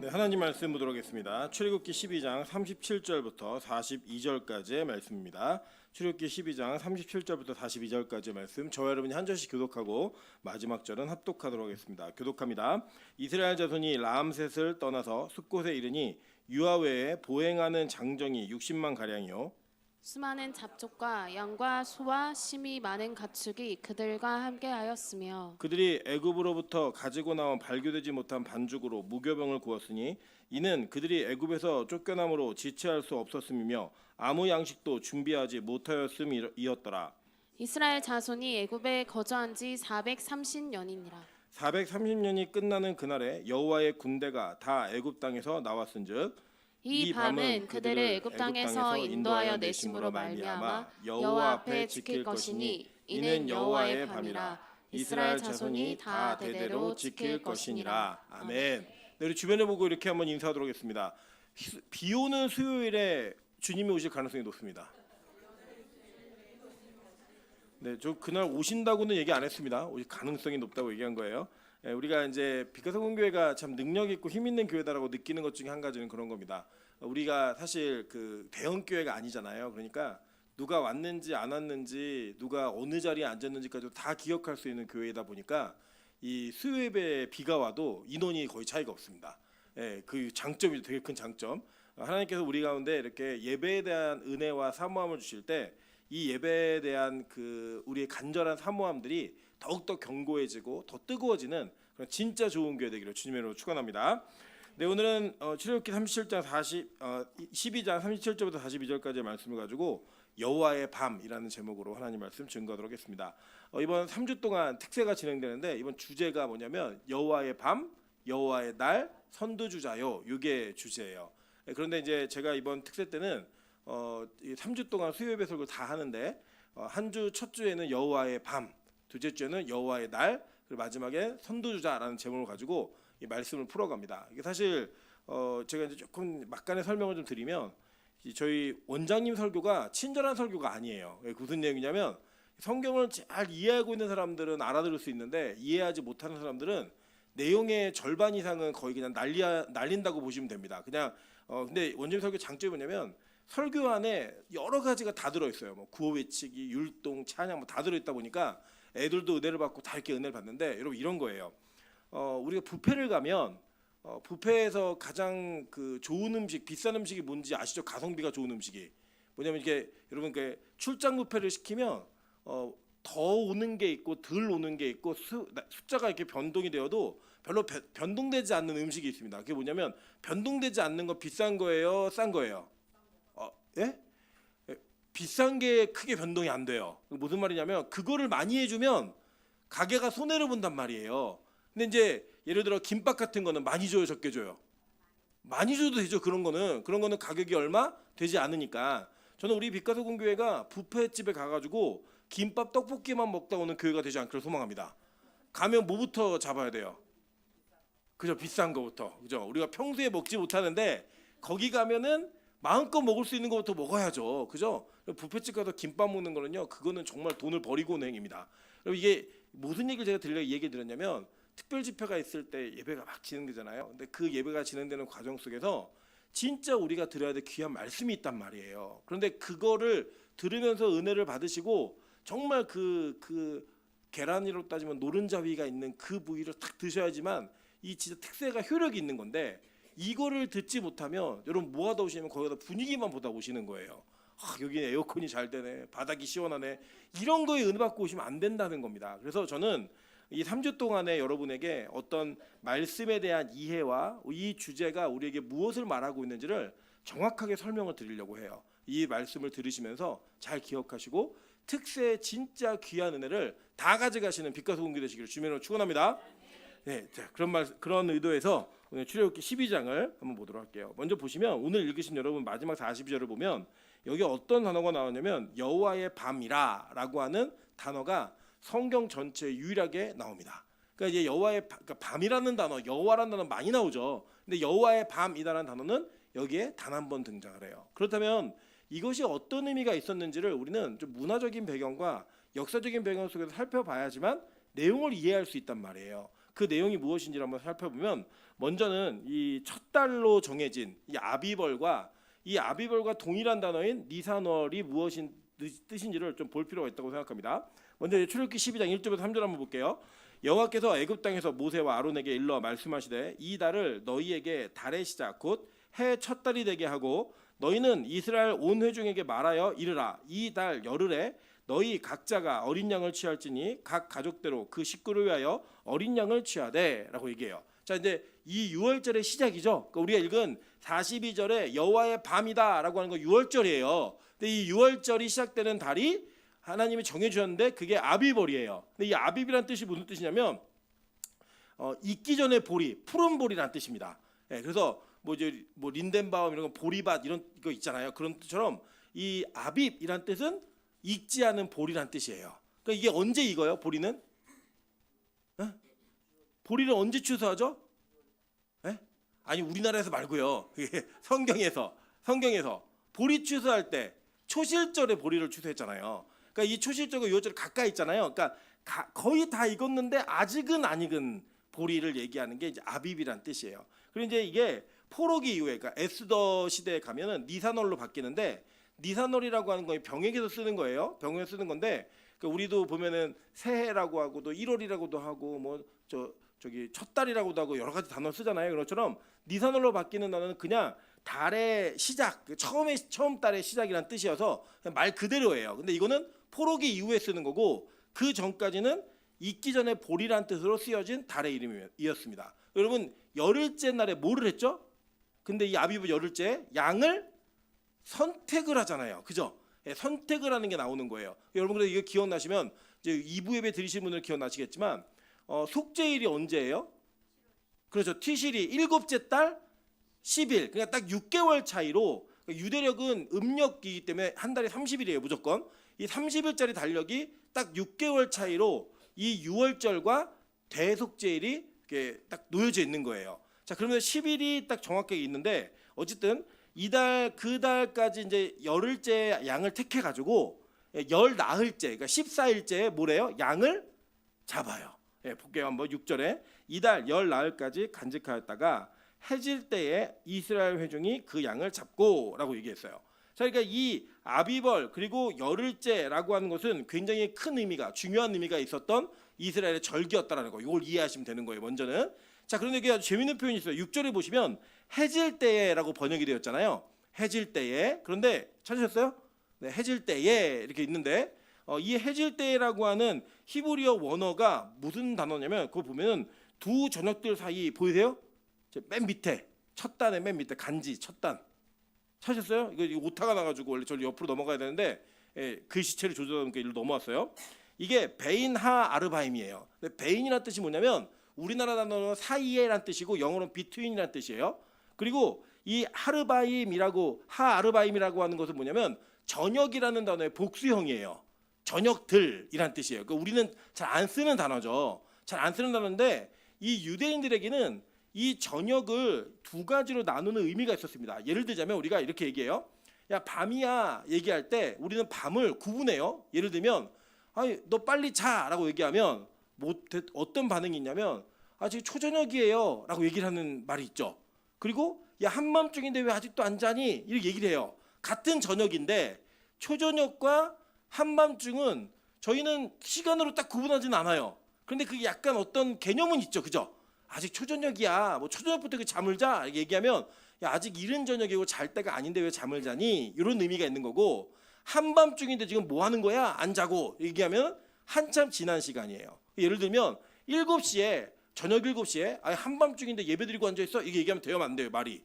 네, 하나님 말씀 보도록 하겠습니다. 출애굽기 12장 37절부터 42절까지의 말씀입니다. 출애굽기 12장 37절부터 42절까지의 말씀, 저와 여러분이 한 절씩 교독하고 마지막 절은 합독하도록 하겠습니다. 교독합니다. 이스라엘 자손이 라암셋을 떠나서 숫곳에 이르니 유아외에 보행하는 장정이 60만 가량이요 수많은 잡족과 양과 소와 심이 많은 가축이 그들과 함께하였으며 그들이 애굽으로부터 가지고 나온 발교되지 못한 반죽으로 무교병을 구웠으니 이는 그들이 애굽에서 쫓겨남으로 지체할 수 없었음이며 아무 양식도 준비하지 못하였음이었더라. 이스라엘 자손이 애굽에 거주한 지 430년이니라. 430년이 끝나는 그날에 여호와의 군대가 다 애굽 땅에서 나왔은즉 이 밤은 그들을 애굽 땅에서 인도하여 내심으로 말미암아 여호와 앞에 지킬 것이니 이는 여호와의 밤이라. 이스라엘 자손이 다 대대로 지킬 것이니라. 아멘. 네, 우리 주변에 보고 이렇게 한번 인사하도록 하겠습니다. 비 오는 수요일에 주님이 오실 가능성이 높습니다. 네, 저 그날 오신다고는 얘기 안 했습니다. 오실 가능성이 높다고 얘기한 거예요. 예, 우리가 이제 빛가서공교회가 참 능력 있고 힘 있는 교회다라고 느끼는 것 중에 한 가지는 그런 겁니다. 우리가 사실 그 대형 교회가 아니잖아요. 그러니까 누가 왔는지 안 왔는지, 누가 어느 자리에 앉았는지까지 다 기억할 수 있는 교회이다 보니까 이 수요예배에 비가 와도 인원이 거의 차이가 없습니다. 예, 그 장점이 되게 큰 장점. 하나님께서 우리 가운데 이렇게 예배에 대한 은혜와 사모함을 주실 때 이 예배에 대한 그 우리의 간절한 사모함들이 더욱더 견고해지고 더 뜨거워지는 그런 진짜 좋은 교회 되기를 주님의 이름으로 축원합니다. 네, 오늘은 출애굽기 37장 12장 37절부터 42절까지의 말씀을 가지고 여호와의 밤이라는 제목으로 하나님 말씀 증거하도록 하겠습니다. 이번 3주 동안 특세가 진행되는데 이번 주제가 뭐냐면 여호와의 밤, 여호와의 날, 선두주자요. 이게 주제예요. 그런데 이제 제가 이번 특세 때는 3주 동안 수요예배 설교를 다 하는데 한 주 첫 주에는 여호와의 밤, 둘째 주에는 여호와의 날, 그리고 마지막에 선두주자라는 제목을 가지고 이 말씀을 풀어갑니다. 이게 사실 제가 이제 조금 막간의 설명을 좀 드리면 저희 원장님 설교가 친절한 설교가 아니에요. 무슨 내용이냐면 성경을 잘 이해하고 있는 사람들은 알아들을 수 있는데 이해하지 못하는 사람들은 내용의 절반 이상은 거의 그냥 날린다고 보시면 됩니다. 그냥 근데 원장님 설교 장점이 뭐냐면 설교 안에 여러 가지가 다 들어있어요. 뭐 구호 외치기, 율동, 찬양 뭐 다 들어있다 보니까 애들도 은혜를 받고 다 이렇게 은혜를 받는데 여러분 이런 거예요. 우리가 뷔페를 가면 뷔페에서 가장 그 좋은 음식, 비싼 음식이 뭔지 아시죠? 가성비가 좋은 음식이 뭐냐면 이게 여러분 그 출장 뷔페를 시키면 더 오는 게 있고 덜 오는 게 있고 숫자가 이렇게 변동이 되어도 별로 변동되지 않는 음식이 있습니다. 그게 뭐냐면 변동되지 않는 건 비싼 거예요, 싼 거예요? 예? 비싼 게 크게 변동이 안 돼요. 무슨 말이냐면 그거를 많이 해주면 가게가 손해를 본단 말이에요. 근데 이제 예를 들어 김밥 같은 거는 많이 줘요, 적게 줘요? 많이 줘도 되죠. 그런 거는 가격이 얼마 되지 않으니까. 저는 우리 빛가서공교회가 뷔페집에 가가지고 김밥 떡볶이만 먹다 오는 교회가 되지 않기를 소망합니다. 가면 뭐부터 잡아야 돼요? 그죠? 비싼 거부터. 그죠? 우리가 평소에 먹지 못하는데 거기 가면은 마음껏 먹을 수 있는 것부터 먹어야죠. 그죠? 뷔페집 가서 김밥 먹는 거는요, 그거는 정말 돈을 버리고 오는 행위입니다. 그럼 이게 무슨 얘기를 제가 들려고 얘기 드렸냐면 특별 집회가 있을 때 예배가 막 진행되잖아요. 근데 그 예배가 진행되는 과정 속에서 진짜 우리가 들어야 될 귀한 말씀이 있단 말이에요. 그런데 그거를 들으면서 은혜를 받으시고 정말 그 계란으로 따지면 노른자위가 있는 그 부위를 탁 드셔야지만 이 진짜 특세가 효력이 있는 건데 이거를 듣지 못하면 여러분 뭐 하다 오시냐면 거기다 분위기만 보다 오시는 거예요. 여기 에어컨이 잘 되네, 바닥이 시원하네, 이런 거에 은혜 받고 오시면 안 된다는 겁니다. 그래서 저는 이 3주 동안에 여러분에게 어떤 말씀에 대한 이해와 이 주제가 우리에게 무엇을 말하고 있는지를 정확하게 설명을 드리려고 해요. 이 말씀을 들으시면서 잘 기억하시고 특세의 진짜 귀한 은혜를 다 가져가시는 빛가서공교 되시기를 주님으로 축원합니다. 네, 자, 그런 의도에서 오늘 출애굽기 12장을 한번 보도록 할게요. 먼저 보시면 오늘 읽으신 여러분 마지막 42절을 보면 여기 어떤 단어가 나오냐면 여호와의 밤이라라고 하는 단어가 성경 전체에 유일하게 나옵니다. 그러니까 이제 여호와의 그러니까 밤이라는 단어, 여호와라는 단어 많이 나오죠. 근데 여호와의 밤이라는 단어는 여기에 단 한 번 등장을 해요. 그렇다면 이것이 어떤 의미가 있었는지를 우리는 좀 문화적인 배경과 역사적인 배경 속에서 살펴봐야지만 내용을 이해할 수 있단 말이에요. 그 내용이 무엇인지를 한번 살펴보면 먼저는 이 첫 달로 정해진 이 아비벌과 동일한 단어인 니산월이 무엇인 뜻인지를 좀 볼 필요가 있다고 생각합니다. 먼저 출애굽기 12장 1절부터 3절 한번 볼게요. 여호와께서 애굽 땅에서 모세와 아론에게 일러 말씀하시되 이 달을 너희에게 달의 시작 곧 해 첫 달이 되게 하고 너희는 이스라엘 온 회중에게 말하여 이르라 이 달 열흘에 너희 각자가 어린 양을 취할지니 각 가족대로 그 식구를 위하여 어린 양을 취하되라고 얘기해요. 자, 이제 이 6월절의 시작이죠. 그러니까 우리가 읽은 42절에 여호와의 밤이다라고 하는 거 6월절이에요. 근데 이 6월절이 시작되는 달이 하나님이 정해 주셨는데 그게 아비벌이에요. 근데 이 아비비란 뜻이 무슨 뜻이냐면 익기 전에 보리, 푸른 보리란 뜻입니다. 예, 그래서 뭐 린덴바움 이런 거 보리밭 이런 거 있잖아요. 그런 뜻처럼 이 아빕이란 뜻은 익지 않은 보리란 뜻이에요. 그러니까 이게 언제 익어요? 보리는? 예? 보리를 언제 추수하죠? 예? 아니 우리나라에서 말고요. 성경에서 보리 추수할 때 초실절에 보리를 추수했잖아요. 그러니까 이 초실절과 유월절 가까이 있잖아요. 그러니까 거의 다 익었는데 아직은 안 익은 보리를 얘기하는 게 이제 아빕이란 뜻이에요. 그리고 이제 이게 포로기 이후에, 그러니까 에스더 시대에 가면은 니산월로 바뀌는데 니산월이라고 하는 건 병역에서 쓰는 거예요. 병역에서 쓰는 건데 그러니까 우리도 보면은 새해라고 하고도 1월이라고도 하고 뭐 저기 첫 달이라고도 하고 여러 가지 단어 쓰잖아요. 그것처럼 니산월로 바뀌는 단어는 그냥 달의 시작, 처음 달의 시작이란 뜻이어서 그냥 말 그대로예요. 근데 이거는 포로기 이후에 쓰는 거고 그 전까지는 익기 전에 보리란 뜻으로 쓰여진 달의 이름이었습니다. 여러분 열흘째 날에 뭐를 했죠? 근데 이 아비브 열흘째 양을 선택을 하잖아요. 그죠? 예, 선택을 하는 게 나오는 거예요. 여러분 그래서 이거 기억나시면 이제 2부 예배 드리신 분들 기억나시겠지만 속죄일이 언제예요? 그렇죠. 티실이 일곱째 달 10일. 그러니까 딱 6개월 차이로 유대력은 음력이기 때문에 한 달에 30일이에요. 무조건. 이 30일짜리 달력이 딱 6개월 차이로 이 6월절과 대속죄일이 이렇게 딱 놓여져 있는 거예요. 자, 그러면 10일이 딱 정확하게 있는데 어쨌든 그 달까지 이제 열흘째 양을 택해 가지고 열 나흘째, 그러니까 14일째에 뭐래요? 양을 잡아요. 예, 볼게요. 한번 6절에 이달 열 나흘까지 간직하였다가 해질 때에 이스라엘 회중이 그 양을 잡고라고 얘기했어요. 자, 그러니까 이 아비벌 그리고 열흘째라고 하는 것은 굉장히 큰 의미가 중요한 의미가 있었던 이스라엘의 절기였다라는 거. 이걸 이해하시면 되는 거예요. 먼저는. 자, 그런데 이게 아주 재밌는 표현이 있어요. 6절에 보시면 해질 때에라고 번역이 되었잖아요. 해질 때에. 그런데 찾으셨어요? 네, 해질 때에 이렇게 있는데 이 해질 때라고 하는 히브리어 원어가 무슨 단어냐면 그거 보면은 두 저녁들 사이 보이세요? 맨 밑에 첫 단의 맨 밑에 간지 첫 단 찾으셨어요? 이거 오타가 나가지고 원래 저를 옆으로 넘어가야 되는데 글씨체를 조절하니까 일로 넘어왔어요. 이게 베인 하 아르바임이에요. 근데 베인이라는 뜻이 뭐냐면 우리나라 단어는 사이에란 뜻이고 영어로는 비트윈이란 뜻이에요. 그리고 이 하르바임이라고 하 아르바임이라고 하는 것은 뭐냐면 저녁이라는 단어의 복수형이에요. 저녁들이란 뜻이에요. 그러니까 우리는 잘 안 쓰는 단어죠. 잘 안 쓰는 단어인데 이 유대인들에게는 이 저녁을 두 가지로 나누는 의미가 있었습니다. 예를 들자면 우리가 이렇게 얘기해요. 야 밤이야 얘기할 때 우리는 밤을 구분해요. 예를 들면 아니 너 빨리 자라고 얘기하면 어떤 반응이 있냐면 지금 초저녁이에요 라고 얘기를 하는 말이 있죠. 그리고 야 한밤중인데 왜 아직도 안 자니 이렇게 얘기를 해요. 같은 저녁인데 초저녁과 한밤중은 저희는 시간으로 딱 구분하지는 않아요. 그런데 그게 약간 어떤 개념은 있죠. 그죠? 아직 초저녁이야. 뭐 초저녁부터 그 잠을 자. 이렇게 얘기하면 야 아직 이른 저녁이고 잘 때가 아닌데 왜 잠을 자니? 이런 의미가 있는 거고 한밤중인데 지금 뭐 하는 거야? 안 자고 얘기하면 한참 지난 시간이에요. 예를 들면 7시에 저녁 7시에 한밤중인데 예배드리고 앉아있어? 이게 얘기하면 돼요? 안 돼요? 말이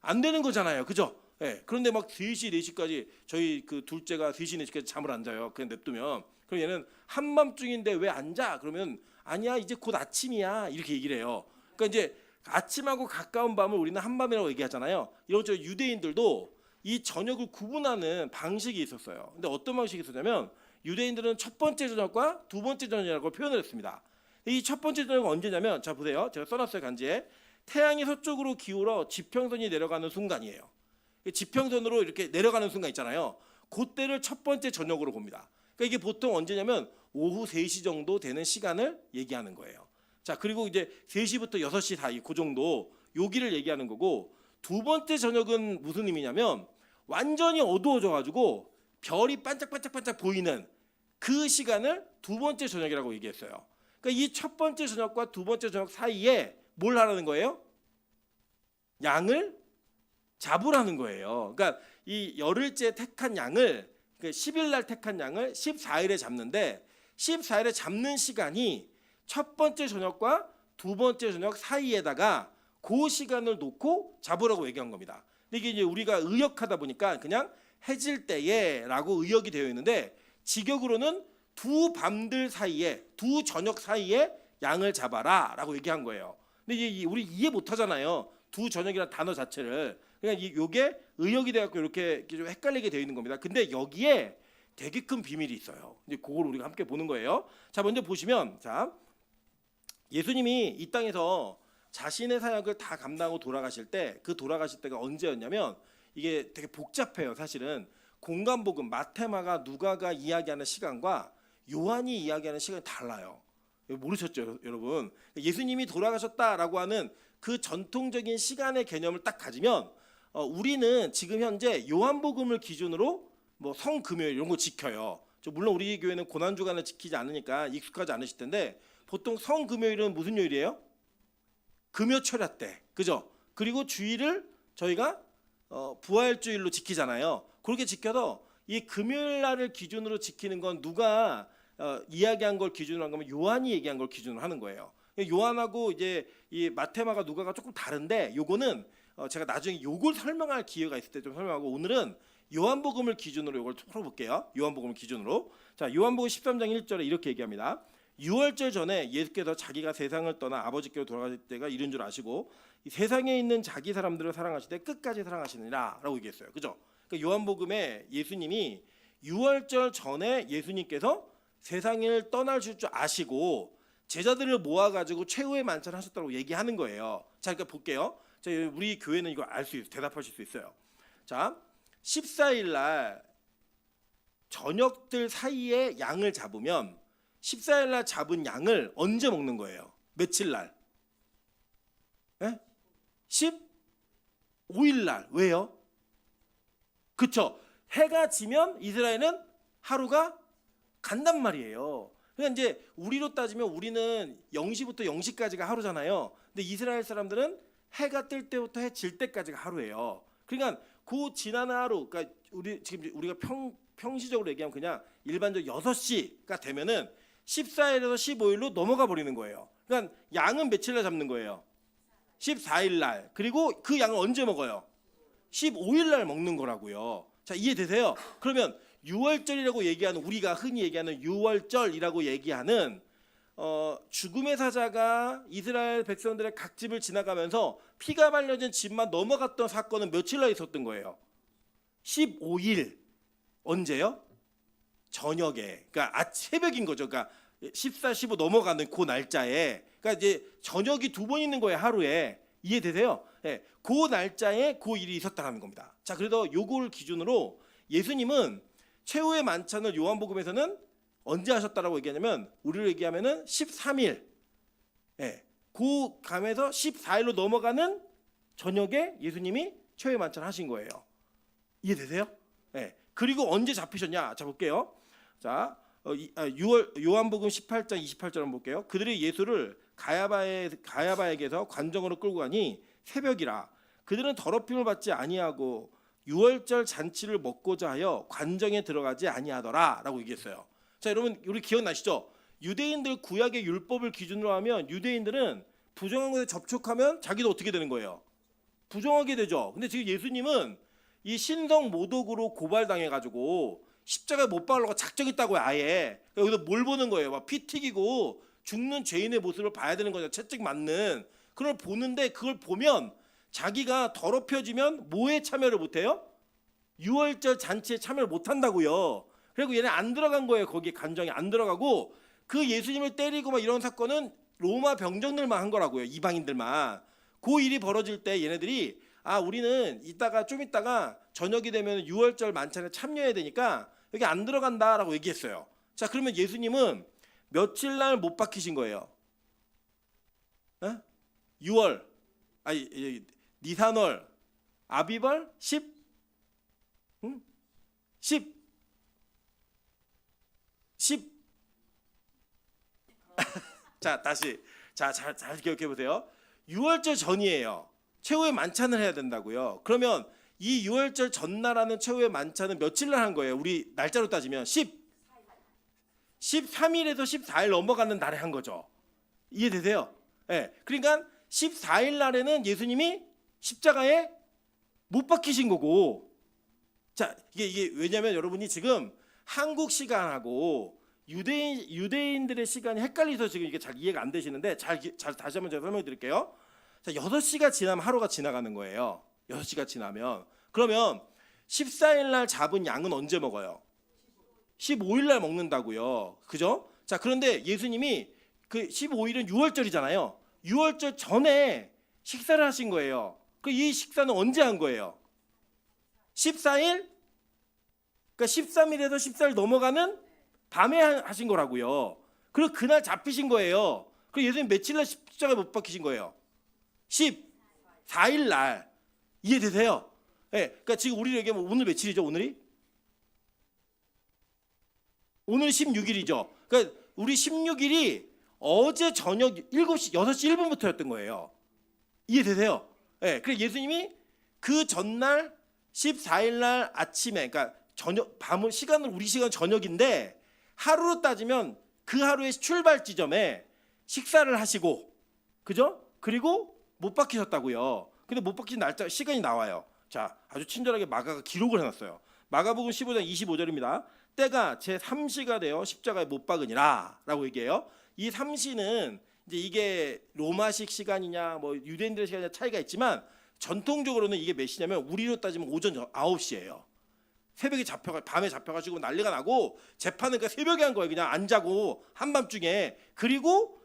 안 되는 거잖아요. 그죠? 예. 그런데 막 3시, 4시까지 저희 그 둘째가 3시, 4시까지 잠을 안 자요. 그냥 냅두면. 그럼 얘는 한밤중인데 왜 안 자? 그러면 아니야 이제 곧 아침이야 이렇게 얘기를 해요. 그러니까 이제 아침하고 가까운 밤을 우리는 한밤이라고 얘기하잖아요. 이런 저 유대인들도 이 저녁을 구분하는 방식이 있었어요. 근데 어떤 방식이 있었냐면 유대인들은 첫 번째 저녁과 두 번째 저녁이라고 표현을 했습니다. 이 첫 번째 저녁은 언제냐면 자 보세요. 제가 써놨어요. 간지에 태양이 서쪽으로 기울어 지평선이 내려가는 순간이에요. 지평선으로 이렇게 내려가는 순간 있잖아요. 그때를 첫 번째 저녁으로 봅니다. 그러니까 이게 보통 언제냐면 오후 3시 정도 되는 시간을 얘기하는 거예요. 자, 그리고 이제 3시부터 6시 사이 그 정도 여기를 얘기하는 거고, 두 번째 저녁은 무슨 의미냐면 완전히 어두워져 가지고 별이 반짝반짝반짝 보이는 그 시간을 두 번째 저녁이라고 얘기했어요. 그러니까 이 첫 번째 저녁과 두 번째 저녁 사이에 뭘 하라는 거예요? 양을 잡으라는 거예요. 그러니까 이 열흘째 택한 양을, 그 10일 날 택한 양을 14일에 잡는데, 14일에 잡는 시간이 첫 번째 저녁과 두 번째 저녁 사이에다가 그 시간을 놓고 잡으라고 얘기한 겁니다. 근데 이게 이제 우리가 의역하다 보니까 그냥 해질 때에라고 의역이 되어 있는데, 직역으로는 두 밤들 사이에, 두 저녁 사이에 양을 잡아라라고 얘기한 거예요. 근데 이게 우리 이해 못 하잖아요. 두 저녁이라는 단어 자체를. 그러니까 이게 의역이 돼갖고 이렇게 좀 헷갈리게 되어 있는 겁니다. 근데 여기에 되게 큰 비밀이 있어요. 이제 그걸 우리가 함께 보는 거예요. 자, 먼저 보시면, 자, 예수님이 이 땅에서 자신의 사역을 다 감당하고 돌아가실 때, 그 돌아가실 때가 언제였냐면, 이게 되게 복잡해요. 사실은 공간복음, 마테마가, 누가가 이야기하는 시간과 요한이 이야기하는 시간이 달라요. 모르셨죠, 여러분? 예수님이 돌아가셨다라고 하는 그 전통적인 시간의 개념을 딱 가지면, 우리는 지금 현재 요한복음을 기준으로 뭐 성금요일 이런 거 지켜요. 물론 우리 교회는 고난주간을 지키지 않으니까 익숙하지 않으실 텐데, 보통 성금요일은 무슨 요일이에요? 금요철야 때, 그죠? 그리고 주일을 저희가 부활주일로 지키잖아요. 그렇게 지켜도 이 금요일 날을 기준으로 지키는 건 누가 이야기한 걸 기준으로 한 거면 요한이 얘기한 걸 기준으로 하는 거예요. 요한하고 이제 이 마테마가, 누가가 조금 다른데, 요거는 제가 나중에 요걸 설명할 기회가 있을 때 좀 설명하고, 오늘은 요한복음을 기준으로 이걸 풀어볼게요. 요한복음을 기준으로. 자, 요한복음 13장 1절에 이렇게 얘기합니다. 6월절 전에 예수께서 자기가 세상을 떠나 아버지께로 돌아가실 때가 이른 줄 아시고, 이 세상에 있는 자기 사람들을 사랑하시되 끝까지 사랑하시느니라 라고 얘기했어요. 그죠? 그러니까 요한복음에 예수님이 6월절 전에 예수님께서 세상을 떠나실 줄 아시고 제자들을 모아가지고 최후의 만찬을 하셨다고 얘기하는 거예요. 자, 그러니까 볼게요. 자, 우리 교회는 이거 알 수 있어요. 대답하실 수 있어요. 자, 14일 날 저녁들 사이에 양을 잡으면 14일 날 잡은 양을 언제 먹는 거예요? 며칠 날? 네? 15일 날. 왜요? 그쵸? 해가 지면 이스라엘은 하루가 간단 말이에요. 그러니까 이제 우리로 따지면 우리는 0시부터 0시까지가 하루잖아요. 근데 이스라엘 사람들은 해가 뜰 때부터 해 질 때까지가 하루예요. 그러니까 그 지난 하루, 그러니까 지금 우리가 평시적으로 얘기하면 그냥 일반적으로 6시가 되면은 14일에서 15일로 넘어가 버리는 거예요. 그러니까 양은 며칠 날 잡는 거예요? 14일 날. 그리고 그 양을 언제 먹어요? 15일 날 먹는 거라고요. 자, 이해되세요? 그러면 6월절이라고 얘기하는, 우리가 흔히 얘기하는 6월절이라고 얘기하는 죽음의 사자가 이스라엘 백성들의 각 집을 지나가면서 피가 발려진 집만 넘어갔던 사건은 며칠 날 있었던 거예요? 15일. 언제요? 저녁에. 그러니까 새벽인 거죠. 그러니까 14, 15 넘어가는 그 날짜에. 그러니까 이제 저녁이 두 번 있는 거예요, 하루에. 이해되세요? 네, 그 날짜에 그 일이 있었다는 겁니다. 자, 그래서 요걸 기준으로 예수님은 최후의 만찬을 요한복음에서는 언제 하셨다라고 얘기하냐면, 우리로 얘기하면은 13일. 예. 그 감에서 14일로 넘어가는 저녁에 예수님이 최후의 만찬을 하신 거예요. 이해되세요? 예. 그리고 언제 잡히셨냐? 자, 볼게요. 자, 요한복음 18장 28절 한번 볼게요. 그들이 예수를 가야바에게서 관정으로 끌고 가니 새벽이라. 그들은 더럽힘을 받지 아니하고 6월절 잔치를 먹고자 하여 관정에 들어가지 아니하더라라고 얘기했어요. 자, 여러분 우리 기억나시죠? 유대인들 구약의 율법을 기준으로 하면 유대인들은 부정한 것에 접촉하면 자기도 어떻게 되는 거예요? 부정하게 되죠. 근데 지금 예수님은 이 신성 모독으로 고발당해가지고 십자가에 못 박으려고 작정했다고요, 아예. 여기서 뭘 보는 거예요? 막 피 튀기고 죽는 죄인의 모습을 봐야 되는 거죠. 채찍 맞는. 그걸 보는데, 그걸 보면 자기가 더럽혀지면 뭐에 참여를 못해요? 6월절 잔치에 참여를 못한다고요. 그리고 얘는 안 들어간 거예요. 거기에 관정에 안 들어가고, 그 예수님을 때리고 막 이런 사건은 로마 병정들만 한 거라고요. 이방인들만. 그 일이 벌어질 때 얘네들이 우리는 좀 이따가 저녁이 되면 6월절 만찬에 참여해야 되니까 여기 안 들어간다라고 얘기했어요. 자, 그러면 예수님은 며칠 날 못 박히신 거예요? 어? 6월, 니산월, 아비벌 10, 응? 10, 10. 자, 다시. 자, 잘 기억해 보세요. 6월절 전이에요. 최후의 만찬을 해야 된다고요. 그러면 이 6월절 전날하는 최후의 만찬은 며칠 날 한 거예요? 우리 날짜로 따지면 13일에서 14일 넘어가는 날에 한 거죠. 이해되세요? 네. 그러니까 14일 날에는 예수님이 십자가에 못 박히신 거고. 자, 이게 왜냐면 여러분이 지금 한국 시간하고 유대인들의 시간이 헷갈려서 지금 이게 잘 이해가 안 되시는데 잘 다시 한번 제가 설명해 드릴게요. 자, 6시가 지나면 하루가 지나가는 거예요. 6시가 지나면. 그러면 14일 날 잡은 양은 언제 먹어요? 15일 날 먹는다고요. 그죠? 자, 그런데 예수님이 그 15일은 6월절이잖아요. 6월절 전에 식사를 하신 거예요. 그 이 식사는 언제 한 거예요? 14일? 그러니까 13일에서 14일 넘어가는 밤에 하신 거라고요. 그리고 그날 잡히신 거예요. 그리고 예수님 며칠 날 십자가에 못 박히신 거예요? 14일 날. 이해되세요? 네, 그러니까 지금 우리를 얘기하면 오늘 며칠이죠? 오늘이 16일이죠. 그러니까 우리 16일이 어제 저녁 7시 6시 1분부터였던 거예요. 이해되세요? 네, 그래서 예수님이 그 전날 14일 날 아침에, 그러니까 저녁 밤을 시간은 우리 시간 저녁인데 하루로 따지면 그 하루의 출발 지점에 식사를 하시고, 그죠? 그리고 못 박히셨다고요. 근데 못 박힌 날짜 시간이 나와요. 자, 아주 친절하게 마가가 기록을 해놨어요. 마가복음 15장 25절입니다. 때가 제 3시가 되어 십자가에 못 박으니라 라고 얘기해요. 이 3시는 이제 이게 로마식 시간이냐 뭐 유대인들의 시간이냐 차이가 있지만 전통적으로는 이게 몇 시냐면 우리로 따지면 오전 9시예요. 새벽에 밤에 잡혀가지고 난리가 나고 재판은 그러니까 새벽에 한 거예요. 그냥 안 자고 한밤중에. 그리고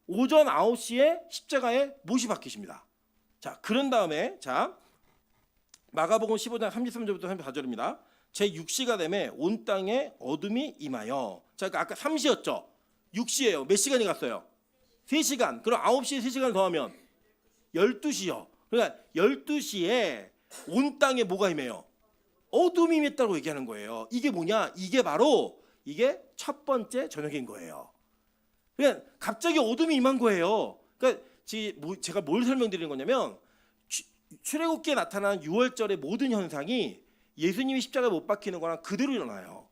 오전 9시에 십자가에 못이 박히십니다. 자, 그런 다음에 자 마가복음 15장 33절부터 34절입니다. 제 6시가 되매 온 땅에 어둠이 임하여. 자, 그러니까 아까 3시였죠. 6시예요. 몇 시간이 갔어요? 3시간. 그럼 9시에 3시간을 더하면 12시요. 그러니까 12시에 온 땅에 뭐가 임해요? 어둠이 임했다고 얘기하는 거예요. 이게 뭐냐? 이게 바로 이게 첫 번째 저녁인 거예요. 그러니까 갑자기 어둠이 임한 거예요. 그러니까 제가 뭘 설명드리는 거냐면 출애굽기에 나타난 6월절의 모든 현상이 예수님이 십자가에 못 박히는 거랑 그대로 일어나요.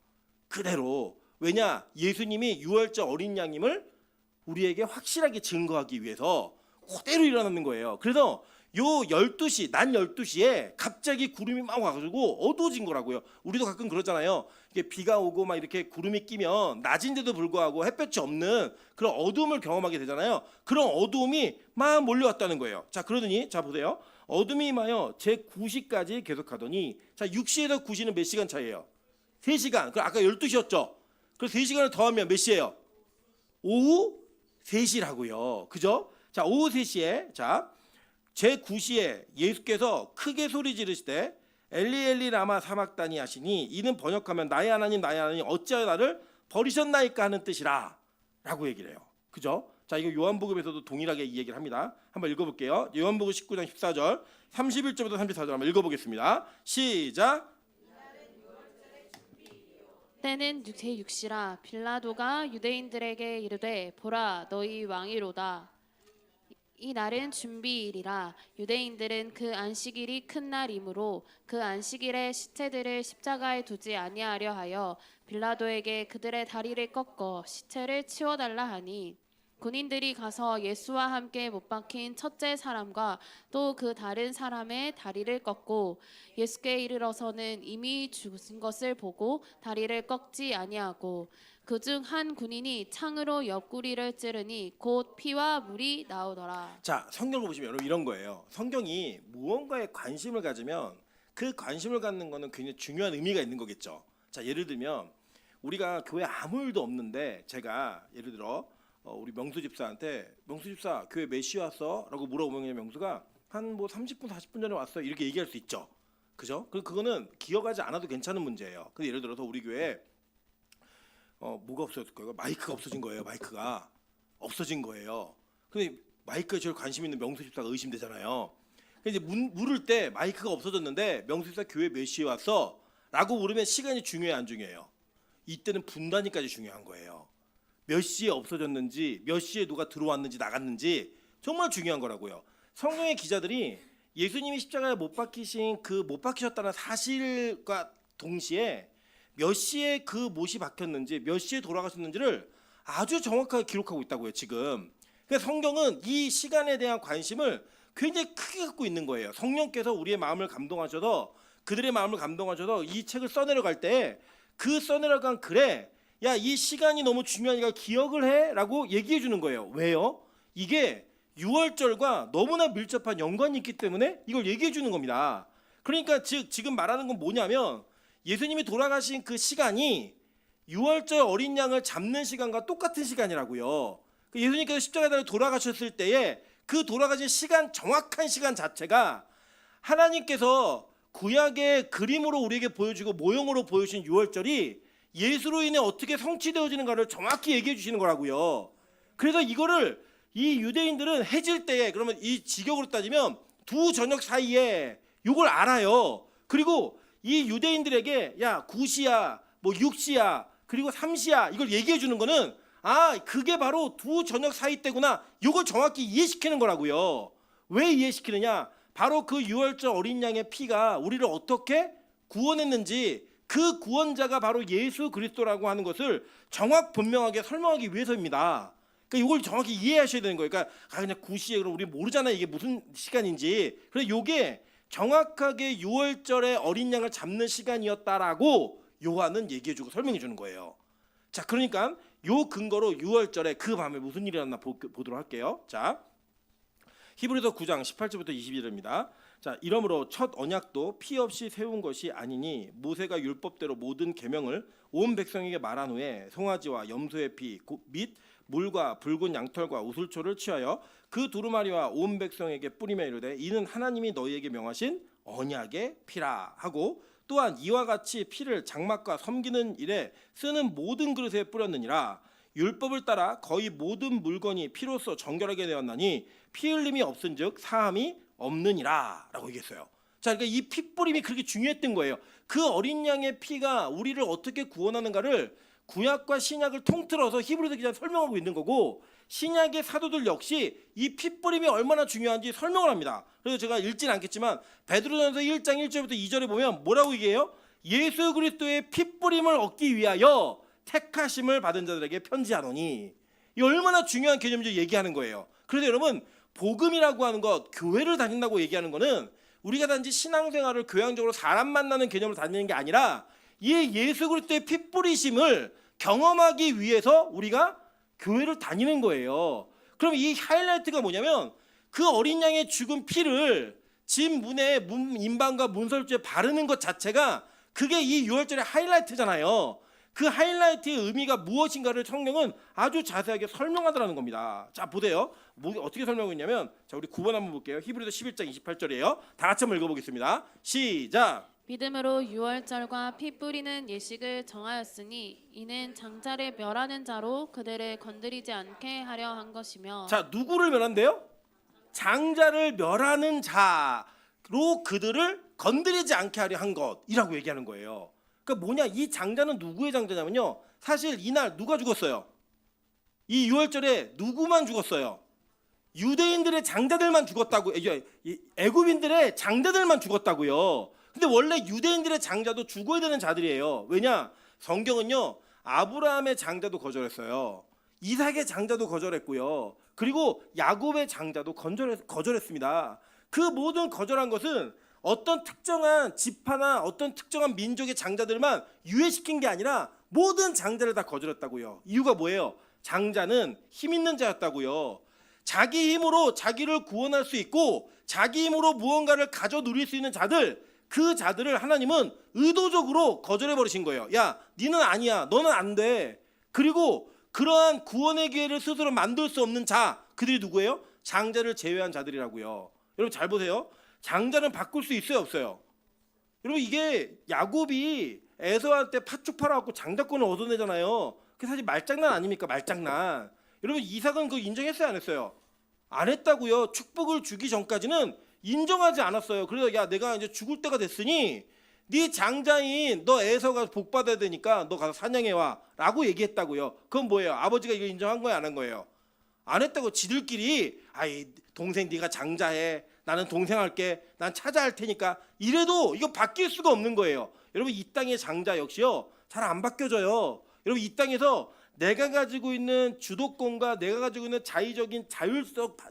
그대로. 왜냐? 예수님이 6월절 어린 양임을 우리에게 확실하게 증거하기 위해서 그대로 일어나는 거예요. 그래서 요 12시, 낮 12시에 갑자기 구름이 막 와가지고 어두워진 거라고요. 우리도 가끔 그러잖아요. 이게 비가 오고 막 이렇게 구름이 끼면 낮인데도 불구하고 햇볕이 없는 그런 어두움을 경험하게 되잖아요. 그런 어두움이 막 몰려왔다는 거예요. 자, 그러더니 자 보세요. 어둠이 임하여 제 9시까지 계속하더니 자 6시에서 9시는 몇 시간 차이예요? 3시간. 그럼 아까 12시였죠. 그래서 3시간을 더하면 몇 시예요? 오후 3시라고요. 그죠? 자, 오후 3시에 자 제 9시에 예수께서 크게 소리 지르시되 엘리 엘리 라마 사막다니 하시니 이는 번역하면 나의 하나님 어찌하여 나를 버리셨나이까 하는 뜻이라 라고 얘기를 해요. 그죠? 자, 이거 요한복음에서도 동일하게 이 얘기를 합니다. 한번 읽어볼게요. 요한복음 19장 14절 31절부터 34절 한번 읽어보겠습니다. 시작. 때는 제6시라 빌라도가 유대인들에게 이르되 보라 너희 왕이로다. 이 날은 준비일이라. 유대인들은 그 안식일이 큰 날이므로 그 안식일에 시체들을 십자가에 두지 아니하려 하여 빌라도에게 그들의 다리를 꺾어 시체를 치워달라 하니 군인들이 가서 예수와 함께 못 박힌 첫째 사람과 또 그 다른 사람의 다리를 꺾고 예수께 이르러서는 이미 죽은 것을 보고 다리를 꺾지 아니하고 그중 한 군인이 창으로 옆구리를 찌르니 곧 피와 물이 나오더라. 자, 성경을 보시면 여러분 이런 거예요. 성경이 무언가에 관심을 가지면 그 관심을 갖는 거는 굉장히 중요한 의미가 있는 거겠죠. 자, 예를 들면 우리가 교회 아무 일도 없는데 제가 예를 들어 우리 명수 집사한테 명수 집사 교회 몇 시에 왔어? 라고 물어보면 명수가 한 뭐 30분 40분 전에 왔어 이렇게 얘기할 수 있죠. 그죠? 그거는 기억하지 않아도 괜찮은 문제예요. 근데 예를 들어서 우리 교회 뭐가 없어졌을까요? 마이크가 없어진 거예요. 마이크가 없어진 거예요. 근데 마이크에 제일 관심 있는 명수 집사가 의심되잖아요. 이제 물을 때 마이크가 없어졌는데 명수 집사 교회 몇 시에 왔어? 라고 물으면 시간이 중요해요, 안 중요해요? 이때는 분단위까지 중요한 거예요. 몇 시에 없어졌는지, 몇 시에 누가 들어왔는지 나갔는지 정말 중요한 거라고요. 성경의 기자들이 예수님이 십자가에 못 박히신 그 못 박히셨다는 사실과 동시에 몇 시에 그 못이 박혔는지, 몇 시에 돌아가셨는지를 아주 정확하게 기록하고 있다고요, 지금. 그러니까 성경은 이 시간에 대한 관심을 굉장히 크게 갖고 있는 거예요. 성령께서 우리의 마음을 감동하셔서, 그들의 마음을 감동하셔서 이 책을 써내려갈 때 그 써내려간 글에 야, 이 시간이 너무 중요하니까 기억을 해 라고 얘기해 주는 거예요. 왜요? 이게 유월절과 너무나 밀접한 연관이 있기 때문에 이걸 얘기해 주는 겁니다. 그러니까 지금 말하는 건 뭐냐면 예수님이 돌아가신 그 시간이 유월절 어린 양을 잡는 시간과 똑같은 시간이라고요. 예수님께서 십자가에 돌아가셨을 때에 그 돌아가신 시간, 정확한 시간 자체가 하나님께서 구약의 그림으로 우리에게 보여주고 모형으로 보여주신 유월절이 예수로 인해 어떻게 성취되어지는가를 정확히 얘기해 주시는 거라고요. 그래서 이거를 이 유대인들은 해질 때에, 그러면 이 직역으로 따지면 두 저녁 사이에 이걸 알아요. 그리고 이 유대인들에게 야 9시야 뭐 6시야 그리고 3시야 이걸 얘기해 주는 거는 아 그게 바로 두 저녁 사이 때구나, 이걸 정확히 이해시키는 거라고요. 왜 이해시키느냐, 바로 그 유월절 어린 양의 피가 우리를 어떻게 구원했는지, 그 구원자가 바로 예수 그리스도라고 하는 것을 정확 분명하게 설명하기 위해서입니다. 그러니까 이걸 정확히 이해하셔야 되는 거예요. 그러니까 그냥 9시에 그럼 우리 모르잖아요, 이게 무슨 시간인지. 그래서 이게 정확하게 유월절의 어린 양을 잡는 시간이었다라고 요한은 얘기해주고 설명해주는 거예요. 자, 그러니까 요 근거로 유월절에 그 밤에 무슨 일이 일어났나 보도록 할게요. 자, 히브리서 9장 18절부터 21절입니다. 자, 이러므로 첫 언약도 피 없이 세운 것이 아니니 모세가 율법대로 모든 계명을 온 백성에게 말한 후에 송아지와 염소의 피 및 물과 붉은 양털과 우슬초를 취하여 그 두루마리와 온 백성에게 뿌리며 이르되 이는 하나님이 너희에게 명하신 언약의 피라 하고, 또한 이와 같이 피를 장막과 섬기는 일에 쓰는 모든 그릇에 뿌렸느니라. 율법을 따라 거의 모든 물건이 피로써 정결하게 되었나니 피 흘림이 없은즉 사함이 없느니라 라고 얘기했어요. 자, 그러니까 이 피 뿌림이 그렇게 중요했던 거예요. 그 어린 양의 피가 우리를 어떻게 구원하는가를 구약과 신약을 통틀어서 히브리서 기자는 설명하고 있는 거고, 신약의 사도들 역시 이 피 뿌림이 얼마나 중요한지 설명을 합니다. 그래서 제가 읽지는 않겠지만 베드로전서 1장 1절부터 2절에 보면 뭐라고 얘기해요? 예수 그리스도의 피 뿌림을 얻기 위하여 택하심을 받은 자들에게 편지하노니. 이 얼마나 중요한 개념인지 얘기하는 거예요. 그래서 여러분, 복음이라고 하는 것, 교회를 다닌다고 얘기하는 거는 우리가 단지 신앙생활을 교양적으로 사람 만나는 개념으로 다니는 게 아니라 이 예수 그리스도의 피 뿌리심을 경험하기 위해서 우리가 교회를 다니는 거예요. 그럼 이 하이라이트가 뭐냐면 그 어린 양의 죽은 피를 집 문에 인방과 문설주에 바르는 것 자체가 그게 이 유월절의 하이라이트잖아요. 그 하이라이트의 의미가 무엇인가를 성경은 아주 자세하게 설명하더라는 겁니다. 자, 보세요. 어떻게 설명하고 있냐면, 자, 우리 9번 한번 볼게요. 히브리서 11장 28절이에요. 다 같이 한번 읽어보겠습니다. 시작. 믿음으로 유월절과 피 뿌리는 예식을 정하였으니 이는 장자를 멸하는 자로 그들을 건드리지 않게 하려 한 것이며. 자, 누구를 멸한대요? 장자를 멸하는 자로 그들을 건드리지 않게 하려 한 것이라고 얘기하는 거예요. 그러니까 뭐냐, 이 장자는 누구의 장자냐면요, 사실 이날 누가 죽었어요? 이 유월절에 누구만 죽었어요? 유대인들의 장자들만 죽었다고, 애굽인들의 장자들만 죽었다고요. 근데 원래 유대인들의 장자도 죽어야 되는 자들이에요. 왜냐? 성경은요, 아브라함의 장자도 거절했어요. 이삭의 장자도 거절했고요. 그리고 야곱의 장자도 거절했습니다. 그 모든 거절한 것은 어떤 특정한 지파나 어떤 특정한 민족의 장자들만 유예시킨 게 아니라 모든 장자를 다 거절했다고요. 이유가 뭐예요? 장자는 힘 있는 자였다고요. 자기 힘으로 자기를 구원할 수 있고 자기 힘으로 무언가를 가져 누릴 수 있는 자들, 그 자들을 하나님은 의도적으로 거절해 버리신 거예요. 야, 니는 아니야, 너는 안 돼. 그리고 그러한 구원의 기회를 스스로 만들 수 없는 자, 그들이 누구예요? 장자를 제외한 자들이라고요. 여러분 잘 보세요. 장자는 바꿀 수 있어요, 없어요? 여러분, 이게 야곱이 에서한테 팥죽 팔아갖고 장자권을 얻어내잖아요. 그게 사실 말장난 아닙니까? 말장난. 여러분, 이삭은 그거 인정했어요, 안 했어요? 안 했다고요. 축복을 주기 전까지는 인정하지 않았어요. 그래서 야 내가 이제 죽을 때가 됐으니 네 장자인 너 에서가 복 받아야 되니까 너 가서 사냥해 와라고 얘기했다고요. 그건 뭐예요? 아버지가 이거 인정한 거예요, 안 한 거예요? 안 했다고. 지들끼리 아이 동생 네가 장자해, 나는 동생 할게, 난 찾아할 테니까 이래도 이거 바뀔 수가 없는 거예요. 여러분 이 땅의 장자 역시요 잘 안 바뀌어져요. 여러분 이 땅에서 내가 가지고 있는 주도권과 내가 가지고 있는 자의적인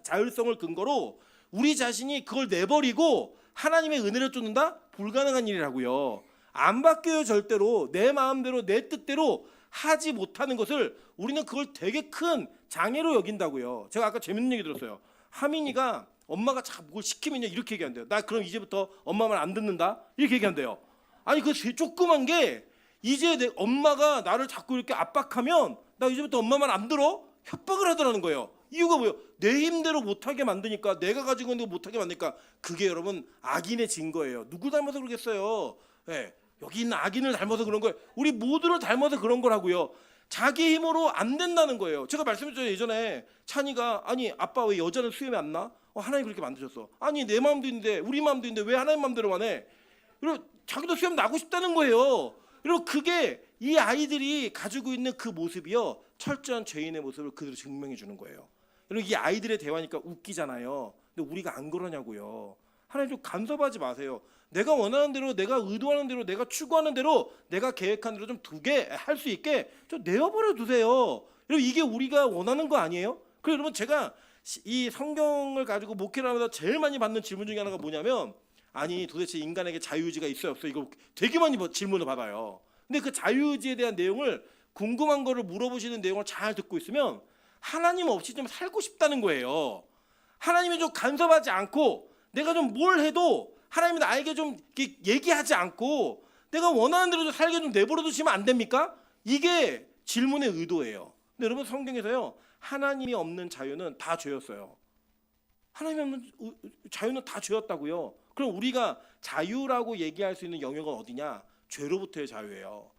자율성을 근거로 우리 자신이 그걸 내버리고 하나님의 은혜를 쫓는다? 불가능한 일이라고요. 안 바뀌어요. 절대로. 내 마음대로 내 뜻대로 하지 못하는 것을 우리는 그걸 되게 큰 장애로 여긴다고요. 제가 아까 재밌는 얘기 들었어요. 하민이가 엄마가 자꾸 뭘 시키면요 이렇게 얘기한대요. 나 그럼 이제부터 엄마 말 안 듣는다 이렇게 얘기한대요. 아니 그 조그만 게 이제 내 엄마가 나를 자꾸 이렇게 압박하면 나 이제부터 엄마 말 안 들어? 협박을 하더라는 거예요. 이유가 뭐예요? 내 힘대로 못하게 만드니까, 내가 가지고 있는 거 못하게 만드니까. 그게 여러분 악인의 증거예요. 누구 닮아서 그러겠어요? 네, 여기 있는 악인을 닮아서 그런 거예요. 우리 모두를 닮아서 그런 거라고요. 자기 힘으로 안 된다는 거예요. 제가 말씀드렸죠 예전에. 찬이가 아니 아빠 왜 여자는 수염이 안 나? 하나님 그렇게 만드셨어. 아니 내 마음도 있는데 우리 마음도 있는데 왜 하나님 마음대로만 해? 그리고 자기도 수염 나고 싶다는 거예요. 그리고 그게 이 아이들이 가지고 있는 그 모습이요 철저한 죄인의 모습을 그대로 증명해 주는 거예요. 여러분 이 아이들의 대화니까 웃기잖아요. 근데 우리가 안 그러냐고요. 하나님 좀 간섭하지 마세요. 내가 원하는 대로, 내가 의도하는 대로, 내가 추구하는 대로, 내가 계획한 대로 좀 두게 할 수 있게 좀 내어버려 두세요. 여러분 이게 우리가 원하는 거 아니에요? 그래서 여러분 제가 이 성경을 가지고 목회를 하면서 제일 많이 받는 질문 중에 하나가 뭐냐면, 아니 도대체 인간에게 자유의지가 있어요 없어요? 이거 되게 많이 질문을 받아요. 근데 그 자유의지에 대한 내용을, 궁금한 거를 물어보시는 내용을 잘 듣고 있으면 하나님 없이 좀 살고 싶다는 거예요. 하나님이 좀 간섭하지 않고 내가 좀 뭘 해도 하나님이 나에게 좀 얘기하지 않고 내가 원하는 대로 좀 살게 좀 내버려 두시면 안 됩니까? 이게 질문의 의도예요. 근데 여러분 성경에서요 하나님이 없는 자유는 다 죄였어요. 하나님이 없는 자유는 다 죄였다고요. 그럼 우리가 자유라고 얘기할 수 있는 영역은 어디냐? 죄로부터의 자유예요.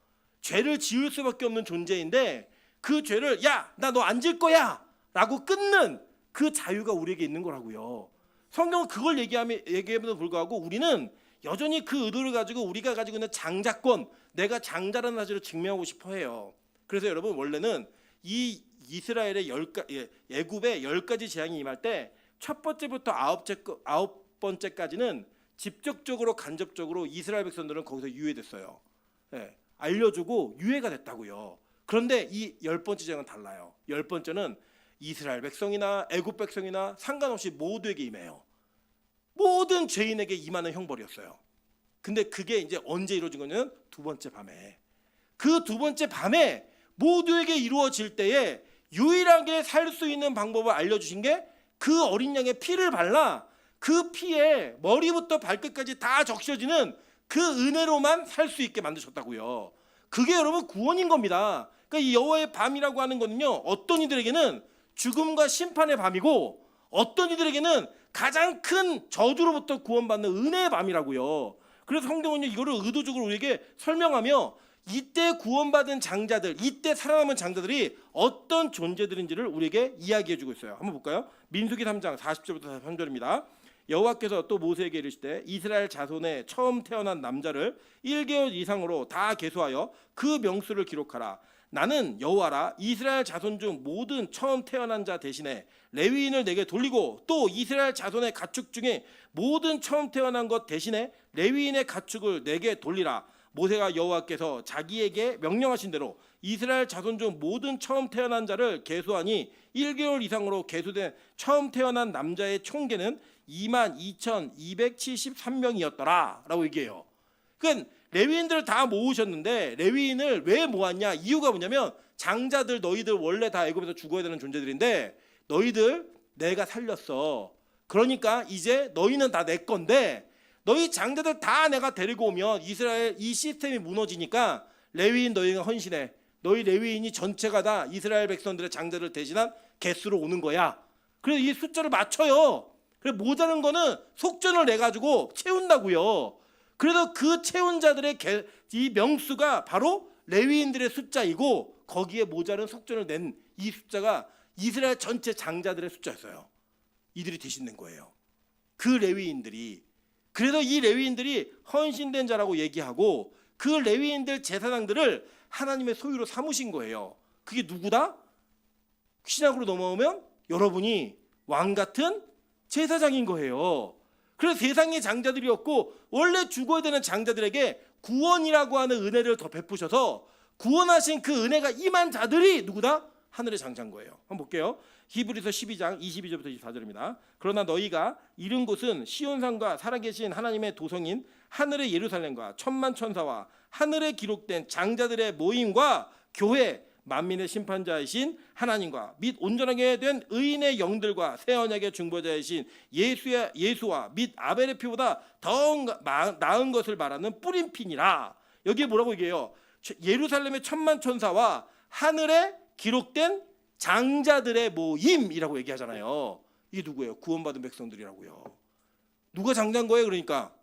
죄를 지을 수밖에 없는 존재인데 그 죄를 야, 나 너 안 질 거야 라고 끊는 그 자유가 우리에게 있는 거라고요. 성경은 그걸 얘기함에도 불구하고 우리는 여전히 그 의도를 가지고 우리가 가지고 있는 장자권, 내가 장자라는 사실을 증명하고 싶어 해요. 그래서 여러분 원래는 이 이스라엘의 애굽의 10가지 재앙이 임할 때 첫 번째부터 아홉 번째까지는 직접적으로 간접적으로 이스라엘 백성들은 거기서 유예됐어요. 네, 알려주고 유예가 됐다고요. 그런데 이 10번째 재앙은 달라요. 10번째는 이스라엘 백성이나 애굽 백성이나 상관없이 모두에게 임해요. 모든 죄인에게 임하는 형벌이었어요. 근데 그게 이제 언제 이루어진 거냐면 두 번째 밤에. 그 두 번째 밤에 모두에게 이루어질 때에 유일하게 살 수 있는 방법을 알려주신 게 그 어린 양의 피를 발라 그 피에 머리부터 발끝까지 다 적셔지는 그 은혜로만 살 수 있게 만드셨다고요. 그게 여러분 구원인 겁니다. 그러니까 이 여호와의 밤이라고 하는 거는요 어떤 이들에게는 죽음과 심판의 밤이고 어떤 이들에게는 가장 큰 저주로부터 구원받는 은혜의 밤이라고요. 그래서 성경은요 이거를 의도적으로 우리에게 설명하며 이때 구원받은 장자들, 이때 살아남은 장자들이 어떤 존재들인지를 우리에게 이야기해주고 있어요. 한번 볼까요? 민수기 3장 40절부터 43절입니다. 여호와께서 또 모세에게 이르시되 이스라엘 자손에 처음 태어난 남자를 1개월 이상으로 다 계수하여 그 명수를 기록하라. 나는 여호와라. 이스라엘 자손 중 모든 처음 태어난 자 대신에 레위인을 내게 돌리고 또 이스라엘 자손의 가축 중에 모든 처음 태어난 것 대신에 레위인의 가축을 내게 돌리라. 모세가 여호와께서 자기에게 명령하신 대로 이스라엘 자손 중 모든 처음 태어난 자를 계수하니 1개월 이상으로 계수된 처음 태어난 남자의 총계는 22,273명이었더라 라고 얘기해요. 그러니까 레위인들을 다 모으셨는데 레위인을 왜 모았냐? 이유가 뭐냐면 장자들 너희들 원래 다 애굽에서 죽어야 되는 존재들인데 너희들 내가 살렸어. 그러니까 이제 너희는 다 내 건데 너희 장자들 다 내가 데리고 오면 이스라엘 이 시스템이 무너지니까 레위인 너희가 헌신해. 너희 레위인이 전체가 다 이스라엘 백성들의 장자를 대신한 개수로 오는 거야. 그래서 이 숫자를 맞춰요. 그래서 모자른 거는 속전을 내 가지고 채운다고요. 그래서 그 채운 자들의 이 명수가 바로 레위인들의 숫자이고 거기에 모자른 속전을 낸 이 숫자가 이스라엘 전체 장자들의 숫자였어요. 이들이 대신낸 거예요. 그 레위인들이. 그래서 이 레위인들이 헌신된 자라고 얘기하고 그 레위인들 제사장들을 하나님의 소유로 삼으신 거예요. 그게 누구다? 신약으로 넘어오면 여러분이 왕 같은 제사장인 거예요. 그래서 세상의 장자들이었고 원래 죽어야 되는 장자들에게 구원이라고 하는 은혜를 더 베푸셔서 구원하신 그 은혜가 임한 자들이 누구다? 하늘의 장자인 거예요. 한번 볼게요. 히브리서 12장 22절부터 24절입니다. 그러나 너희가 이른 곳은 시온산과 살아계신 하나님의 도성인 하늘의 예루살렘과 천만 천사와 하늘에 기록된 장자들의 모임과 교회 만민의 심판자이신 하나님과 및 온전하게 된 의인의 영들과 새 언약의 중보자이신 예수와 및 아벨의 피보다 더 나은 것을 말하는 뿌린 핀이라. 여기에 뭐라고 얘기해요? 예루살렘의 천만 천사와 하늘에 기록된 장자들의 모임이라고 얘기하잖아요. 이게 누구예요? 구원받은 백성들이라고요. 누가 장자인 거예요? 그러니까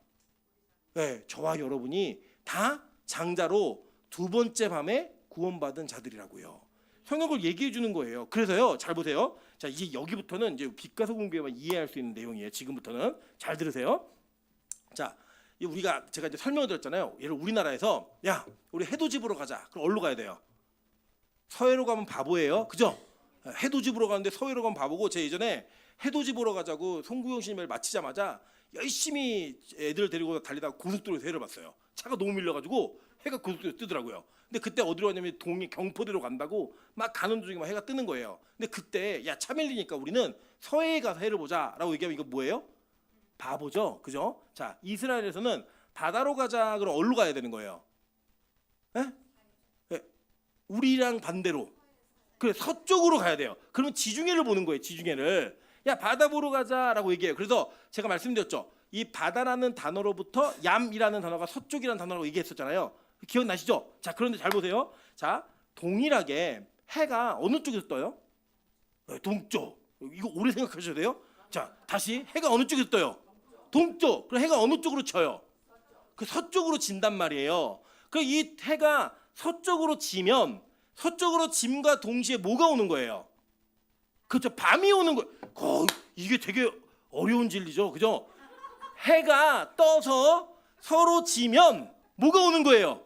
네, 저와 여러분이 다 장자로 두 번째 밤에 구원받은 자들이라고요. 성경을 얘기해 주는 거예요. 그래서요, 잘 보세요. 자, 이제 여기부터는 이제 빛과 소금교회만 이해할 수 있는 내용이에요. 지금부터는 잘 들으세요. 자, 우리가 제가 이제 설명을 드렸잖아요. 예를 우리나라에서 야, 우리 해돋이보러 가자. 그럼 어디로 가야 돼요? 서해로 가면 바보예요. 그죠? 해돋이보러 가는데 서해로 가면 바보고, 제 예전에 해돋이보러 가자고 송구영 신임을 마치자마자 열심히 애들 데리고 달리다가 고속도로에서 해를 봤어요. 차가 너무 밀려가지고 해가 고속도로에 뜨더라고요. 근데 그때 어디로 가냐면 경포대로 간다고 막 가는 도중에 막 해가 뜨는 거예요. 근데 그때 야, 차 밀리니까 우리는 서해에 가서 해를 보자라고 얘기하면 이거 뭐예요? 바보죠, 그죠? 자, 이스라엘에서는 바다로 가자 그럼 어디로 가야 되는 거예요? 에? 예, 우리랑 반대로 그래 서쪽으로 가야 돼요. 그러면 지중해를 보는 거예요. 지중해를. 야, 바다 보러 가자라고 얘기해요. 그래서 제가 말씀드렸죠. 이 바다라는 단어로부터 얌이라는 단어가 서쪽이라는 단어라고 얘기했었잖아요. 기억나시죠? 자, 그런데 잘 보세요. 자, 동일하게 해가 어느 쪽에서 떠요? 동쪽. 이거 오래 생각하셔야 돼요. 자, 다시 해가 어느 쪽에서 떠요? 동쪽. 그럼 해가 어느 쪽으로 쳐요? 그 서쪽으로 진단 말이에요. 그 이 해가 서쪽으로 지면 서쪽으로 짐과 동시에 뭐가 오는 거예요? 그렇죠. 밤이 오는 거예요. 이게 되게 어려운 진리죠. 그죠? 해가 떠서 서로 지면 뭐가 오는 거예요?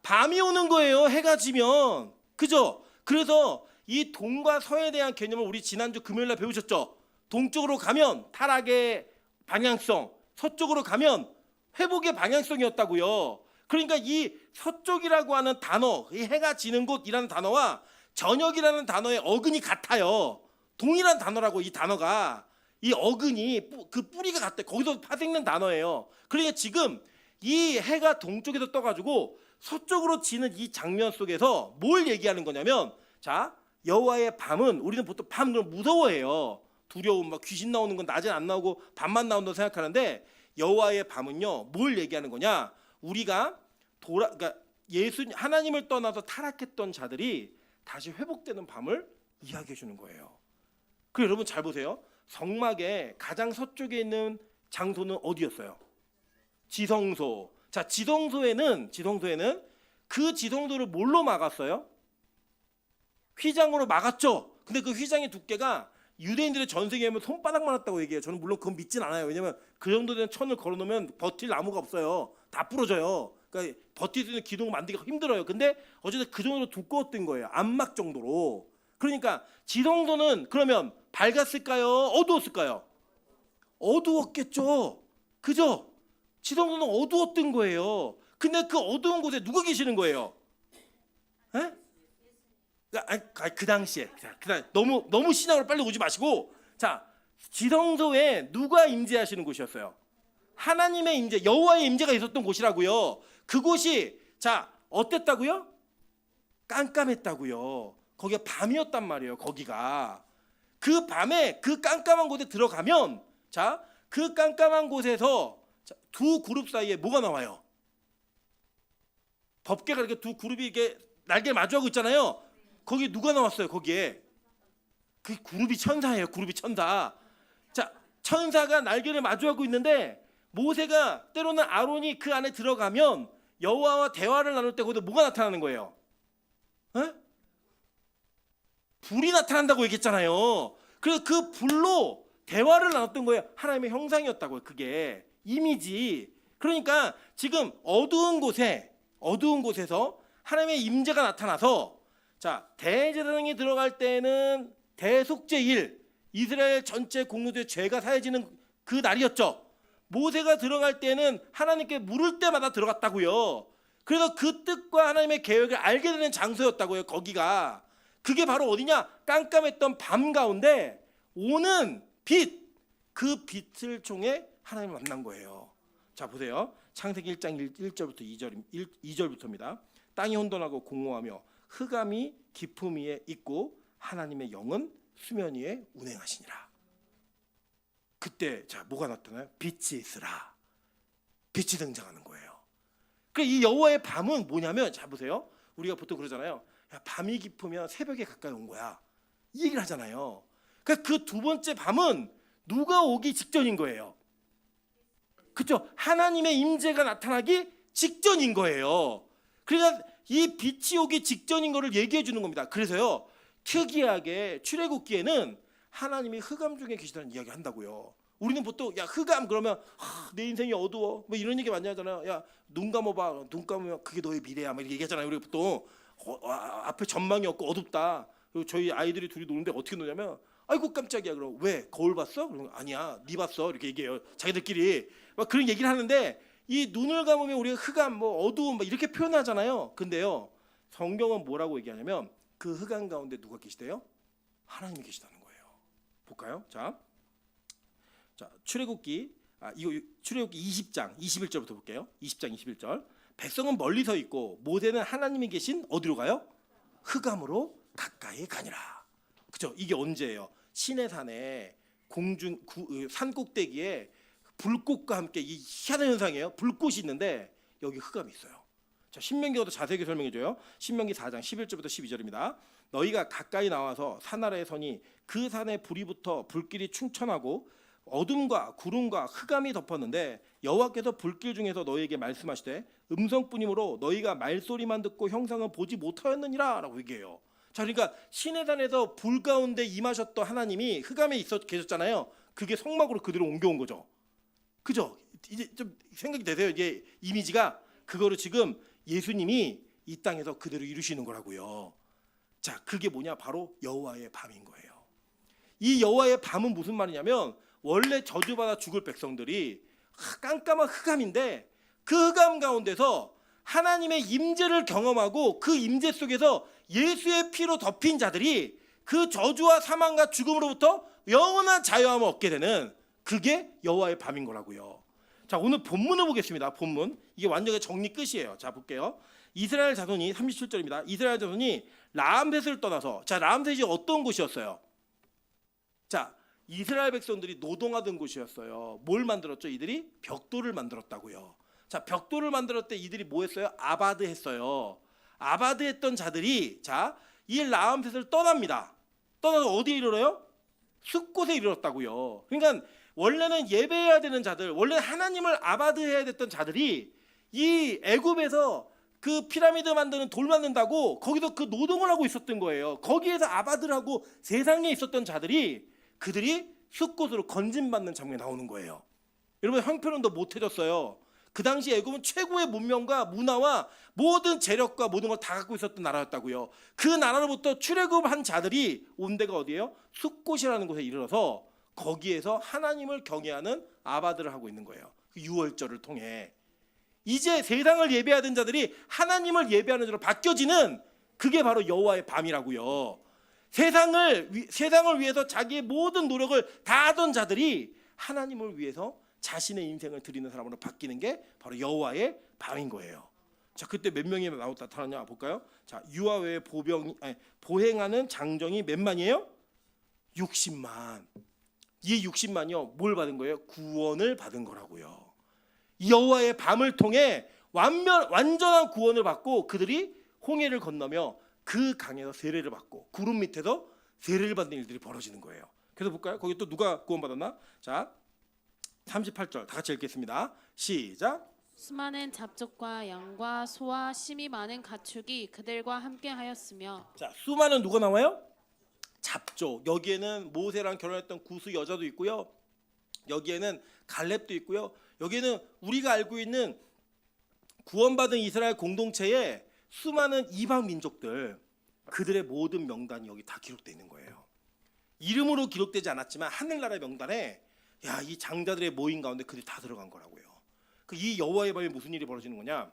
밤이 오는 거예요. 해가 지면. 그죠? 그래서 이 동과 서에 대한 개념을 우리 지난주 금요일 날 배우셨죠? 동쪽으로 가면 타락의 방향성, 서쪽으로 가면 회복의 방향성이었다고요. 그러니까 이 서쪽이라고 하는 단어, 이 해가 지는 곳이라는 단어와 저녁이라는 단어의 어근이 같아요. 동일한 단어라고. 이 단어가, 이 어근이 그 뿌리가 같대. 거기서 파생된 단어예요. 그러니까 지금 이 해가 동쪽에서 떠가지고 서쪽으로 지는 이 장면 속에서 뭘 얘기하는 거냐면, 자, 여호와의 밤은, 우리는 보통 밤을 무서워해요. 두려움, 막 귀신 나오는 건 낮엔 안 나오고 밤만 나온다고 생각하는데, 여호와의 밤은요 뭘 얘기하는 거냐? 우리가 그러니까 하나님을 떠나서 타락했던 자들이 다시 회복되는 밤을 이야기해 주는 거예요. 그리고 여러분 잘 보세요. 성막의 가장 서쪽에 있는 장소는 어디였어요? 지성소. 자, 지성소에는 그 지성소를 뭘로 막았어요? 휘장으로 막았죠. 근데 그 휘장의 두께가 유대인들의 전세기에 하면 손바닥만 했다고 얘기해요. 저는 물론 그건 믿진 않아요. 왜냐면 그 정도 된 천을 걸어놓으면 버틸 나무가 없어요. 다 부러져요. 그러니까 버틸 수 있는 기둥을 만들기가 힘들어요. 근데 어쨌든 그 정도로 두꺼웠던 거예요. 안막 정도로. 그러니까 지성소는 그러면 밝았을까요? 어두웠을까요? 어두웠겠죠. 그죠? 지성소는 어두웠던 거예요. 근데 그 어두운 곳에 누가 계시는 거예요? 에? 그 당시에 너무 신앙으로 빨리 오지 마시고, 자, 지성소에 누가 임재하시는 곳이었어요? 하나님의 임재, 여호와의 임재가 있었던 곳이라고요. 그곳이 자 어땠다고요? 깜깜했다고요. 거기가 밤이었단 말이에요. 거기가 그 밤에 그 깜깜한 곳에 들어가면, 자, 그 깜깜한 곳에서 두 그룹 사이에 뭐가 나와요? 법궤가 이렇게 두 그룹이 이렇게 날개 마주하고 있잖아요. 거기 누가 나왔어요? 거기에 그 그룹이 천사예요. 그룹이 천사. 자, 천사가 날개를 마주하고 있는데 모세가 때로는 아론이 그 안에 들어가면 여호와와 대화를 나눌 때 거기서 뭐가 나타나는 거예요? 불이 나타난다고 얘기했잖아요. 그래서 그 불로 대화를 나눴던 거예요. 하나님의 형상이었다고요. 그게 이미지. 그러니까 지금 어두운 곳에서 하나님의 임재가 나타나서 자, 대제사장이 들어갈 때는 대속죄일, 이스라엘 전체 공동체의 죄가 사해지는 그 날이었죠. 모세가 들어갈 때는 하나님께 물을 때마다 들어갔다고요. 그래서 그 뜻과 하나님의 계획을 알게 되는 장소였다고요. 거기가. 그게 바로 어디냐? 깜깜했던 밤 가운데 오는 빛, 그 빛을 통해 하나님을 만난 거예요. 자, 보세요. 창세기 1장 1절부터 2절부터입니다. 땅이 혼돈하고 공허하며 흑암이 깊음 위에 있고 하나님의 영은 수면 위에 운행하시니라. 그때 자, 뭐가 나타나요? 빛이 있으라. 빛이 등장하는 거예요. 이 여호와의 밤은 뭐냐면, 자 보세요. 우리가 보통 그러잖아요. 야, 밤이 깊으면 새벽에 가까이 온 거야. 이 얘기를 하잖아요. 그러니까 그 두 번째 밤은 누가 오기 직전인 거예요. 그렇죠? 하나님의 임재가 나타나기 직전인 거예요. 그러니까 이 빛이 오기 직전인 거를 얘기해 주는 겁니다. 그래서요, 특이하게 출애굽기에는 하나님이 흑암 중에 계시다는 이야기 한다고요. 우리는 보통 야, 흑암 그러면 내 인생이 어두워 뭐 이런 얘기 많이 하잖아요. 야, 눈 감아봐. 눈 감으면 그게 너의 미래야 막 이렇게 얘기하잖아요. 우리 보통 앞에 전망이 없고 어둡다. 그리고 저희 아이들이 둘이 노는데 어떻게 노냐면, 아이고 깜짝이야. 그럼 왜 거울 봤어? 그러면 아니야, 네 봤어. 이렇게 얘기해요. 자기들끼리 막 그런 얘기를 하는데, 이 눈을 감으면 우리가 흑암, 뭐 어두움 막 이렇게 표현하잖아요. 근데요, 성경은 뭐라고 얘기하냐면 그 흑암 가운데 누가 계시대요? 하나님이 계시다는 거예요. 볼까요? 자, 출애굽기 출애굽기 20장 21절부터 볼게요. 20장 21절. 백성은 멀리 서 있고 모세는 하나님이 계신 어디로 가요? 흑암으로 가까이 가니라. 그죠? 이게 언제예요? 시내산에 산 꼭대기에 불꽃과 함께 이 희한한 현상이에요. 불꽃이 있는데 여기 흑암이 있어요. 자, 신명기가 더 자세하게 설명해 줘요. 신명기 4장 11절부터 12절입니다. 너희가 가까이 나와서 산 아래에 서니 그 산에 불이 붙어 불길이 충천하고 어둠과 구름과 흑암이 덮었는데 여호와께서 불길 중에서 너희에게 말씀하시되 음성뿐이므로 너희가 말소리만 듣고 형상은 보지 못하였느니라 라고 얘기해요. 자, 그러니까 시내산에서 불 가운데 임하셨던 하나님이 흑암에 계셨잖아요. 그게 성막으로 그대로 옮겨온 거죠. 그죠? 이제 좀 생각이 되세요? 이게 이미지가 그거를 지금 예수님이 이 땅에서 그대로 이루시는 거라고요. 자, 그게 뭐냐? 바로 여호와의 밤인 거예요. 이 여호와의 밤은 무슨 말이냐면, 원래 저주받아 죽을 백성들이 깜깜한 흑암인데 그 흑암 가운데서 하나님의 임재를 경험하고 그 임재 속에서 예수의 피로 덮인 자들이 그 저주와 사망과 죽음으로부터 영원한 자유함을 얻게 되는, 그게 여호와의 밤인 거라고요. 자, 오늘 본문을 보겠습니다. 본문. 이게 완전히 정리 끝이에요. 자, 볼게요. 이스라엘 자손이 37절입니다. 이스라엘 자손이 라암셋을 떠나서, 자, 라암셋이 어떤 곳이었어요? 자, 이스라엘 백성들이 노동하던 곳이었어요. 뭘 만들었죠? 이들이 벽돌을 만들었다고요. 자, 벽돌을 만들었을 때 이들이 뭐 했어요? 아바드 했어요. 아바드 했던 자들이, 자, 이 라암셋을 떠납니다. 떠나서 어디에 이르러요? 숲곳에 이르렀다고요. 그러니까 원래는 예배해야 되는 자들, 원래 하나님을 아바드해야 됐던 자들이 이 애굽에서 그 피라미드 만드는 돌 만든다고 거기서 그 노동을 하고 있었던 거예요. 거기에서 아바드를 하고 세상에 있었던 자들이, 그들이 숲곳으로 건진받는 장면이 나오는 거예요. 여러분, 형편은 더 못해졌어요. 그 당시 애굽은 최고의 문명과 문화와 모든 재력과 모든 걸 다 갖고 있었던 나라였다고요. 그 나라로부터 출애굽한 자들이 온 데가 어디예요? 숲곳이라는 곳에 이르러서 거기에서 하나님을 경외하는 아바드를 하고 있는 거예요. 그 유월절을 통해 이제 세상을 예배하던 자들이 하나님을 예배하는 자로 바뀌어지는, 그게 바로 여호와의 밤이라고요. 세상을 위해서 자기의 모든 노력을 다하던 자들이 하나님을 위해서 자신의 인생을 드리는 사람으로 바뀌는 게 바로 여호와의 밤인 거예요. 자, 그때 몇 명이 나타나냐 볼까요? 자, 유아 외에 보행하는 장정이 몇 만이에요? 60만. 이 60만이요, 뭘 받은 거예요? 구원을 받은 거라고요. 여호와의 밤을 통해 완전한 구원을 받고 그들이 홍해를 건너며 그 강에서 세례를 받고 구름 밑에서 세례를 받는 일들이 벌어지는 거예요. 그래서 볼까요? 거기 또 누가 구원받았나? 자, 38절 다 같이 읽겠습니다. 시작. 수많은 잡족과 양과 소와 심이 많은 가축이 그들과 함께 하였으며. 자, 수많은 누가 나와요? 잡조, 여기에는 모세랑 결혼했던 구스 여자도 있고요. 여기에는 갈렙도 있고요. 여기에는 우리가 알고 있는 구원받은 이스라엘 공동체의 수많은 이방 민족들, 그들의 모든 명단이 여기 다 기록되어 있는 거예요. 이름으로 기록되지 않았지만 하늘나라의 명단에 이 장자들의 모임 가운데 그들이 다 들어간 거라고요. 이 여호와의 밤에 무슨 일이 벌어지는 거냐?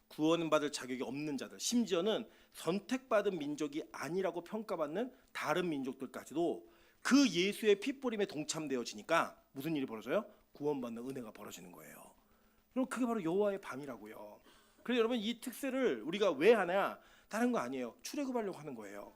구원받을 자격이 없는 자들, 심지어는 선택받은 민족이 아니라고 평가받는 다른 민족들까지도 그 예수의 핏뿌림에 동참되어지니까 무슨 일이 벌어져요? 구원받는 은혜가 벌어지는 거예요. 그럼 그게 바로 여호와의 밤이라고요. 그래서 여러분, 이 특세를 우리가 왜 하냐? 다른 거 아니에요. 출애굽하려고 하는 거예요.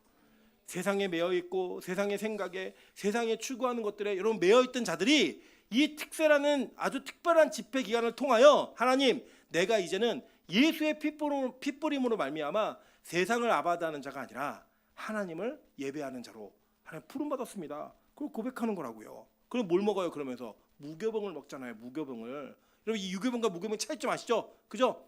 세상에 매여 있고 세상의 생각에, 세상에 추구하는 것들에 여러분 매여 있던 자들이 이 특세라는 아주 특별한 집회 기간을 통하여 하나님, 내가 이제는 예수의 핏뿌림으로 말미암아 세상을 아바다하는 자가 아니라 하나님을 예배하는 자로 하나님 부름 받았습니다. 그걸 고백하는 거라고요. 그럼 뭘 먹어요? 그러면서 무교병을 먹잖아요. 무교병을. 여러분, 이 유교병과 무교병 차이점 아시죠? 그죠?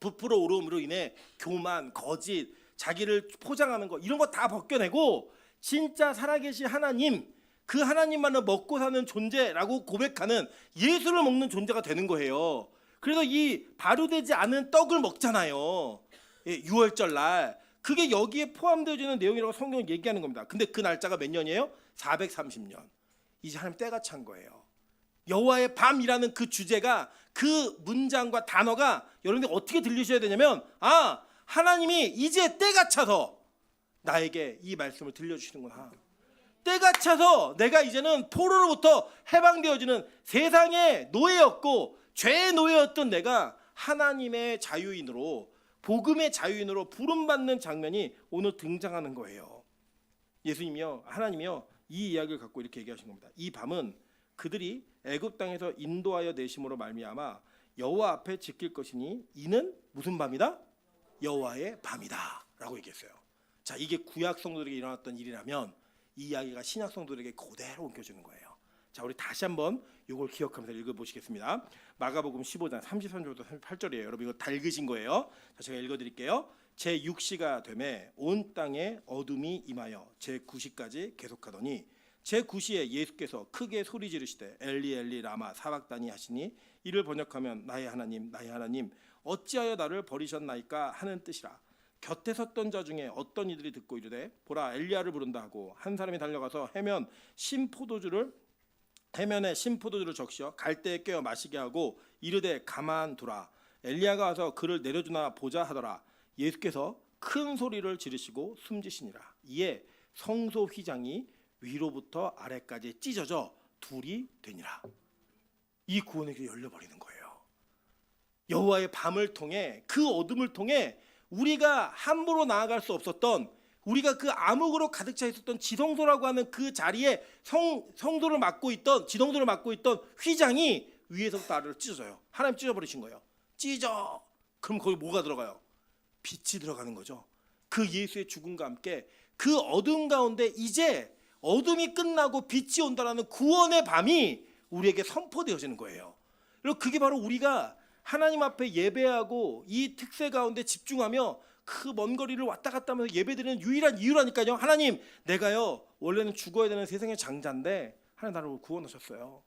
부풀어 오름으로 인해 교만, 거짓, 자기를 포장하는 거, 이런 거 다 벗겨내고 진짜 살아계신 하나님, 그 하나님만을 먹고 사는 존재라고 고백하는 예수를 먹는 존재가 되는 거예요. 그래서 이 발효되지 않은 떡을 먹잖아요. 유월절 날. 그게 여기에 포함되어지는 내용이라고 성경은 얘기하는 겁니다. 근데 그 날짜가 몇 년이에요? 430년. 이제 하나님 때가 찬 거예요. 여호와의 밤이라는 그 주제가, 그 문장과 단어가 여러분들 어떻게 들리셔야 되냐면, 하나님이 이제 때가 차서 나에게 이 말씀을 들려주시는구나. 때가 차서 내가 이제는 포로로부터 해방되어지는 세상의 노예였고 죄의 노예였던 내가 하나님의 자유인으로, 복음의 자유인으로 부름받는 장면이 오늘 등장하는 거예요. 예수님이요, 하나님이요, 이 이야기를 갖고 이렇게 얘기하신 겁니다. 이 밤은 그들이 애굽 땅에서 인도하여 내심으로 말미암아 여호와 앞에 지킬 것이니 이는 무슨 밤이다? 여호와의 밤이다 라고 얘기했어요. 자, 이게 구약 성도들에게 일어났던 일이라면 이 이야기가 신약 성도들에게 그대로 옮겨지는 거예요. 자, 우리 다시 한번 이걸 기억하면서 읽어보시겠습니다. 마가복음 15장 33절부터 38절이에요. 여러분 이거 다 읽으신 거예요. 자, 제가 읽어드릴게요. 제6시가 되매 온 땅에 어둠이 임하여 제9시까지 계속하더니 제9시에 예수께서 크게 소리 지르시되 엘리 엘리 라마 사박다니 하시니 이를 번역하면 나의 하나님 나의 하나님 어찌하여 나를 버리셨나이까 하는 뜻이라. 곁에 섰던 자 중에 어떤 이들이 듣고 이르되 보라 엘리야를 부른다 하고 한 사람이 달려가서 해면에 신포도주를 적시어 갈대에 꿰어 마시게 하고 이르되 가만두라. 엘리야가 와서 그를 내려주나 보자 하더라. 예수께서 큰 소리를 지르시고 숨지시니라. 이에 성소 휘장이 위로부터 아래까지 찢어져 둘이 되니라. 이 구원의 길이 열려버리는 거예요. 여호와의 밤을 통해, 그 어둠을 통해 우리가 함부로 나아갈 수 없었던, 우리가 그 암흑으로 가득 차 있었던 지성소라고 하는 그 자리에 성도를 맡고 있던, 지성소를 맡고 있던 휘장이 위에서부터 아래로 찢어져요. 하나님 찢어버리신 거예요. 찢어. 그럼 거기 뭐가 들어가요? 빛이 들어가는 거죠. 그 예수의 죽음과 함께 그 어둠 가운데 이제 어둠이 끝나고 빛이 온다라는 구원의 밤이 우리에게 선포되어지는 거예요. 그리고 그게 바로 우리가 하나님 앞에 예배하고 이 특세 가운데 집중하며 그 먼 거리를 왔다 갔다 하면서 예배드리는 유일한 이유라니까요. 하나님, 내가요 원래는 죽어야 되는 세상의 장자인데 하나님 나를 구원하셨어요.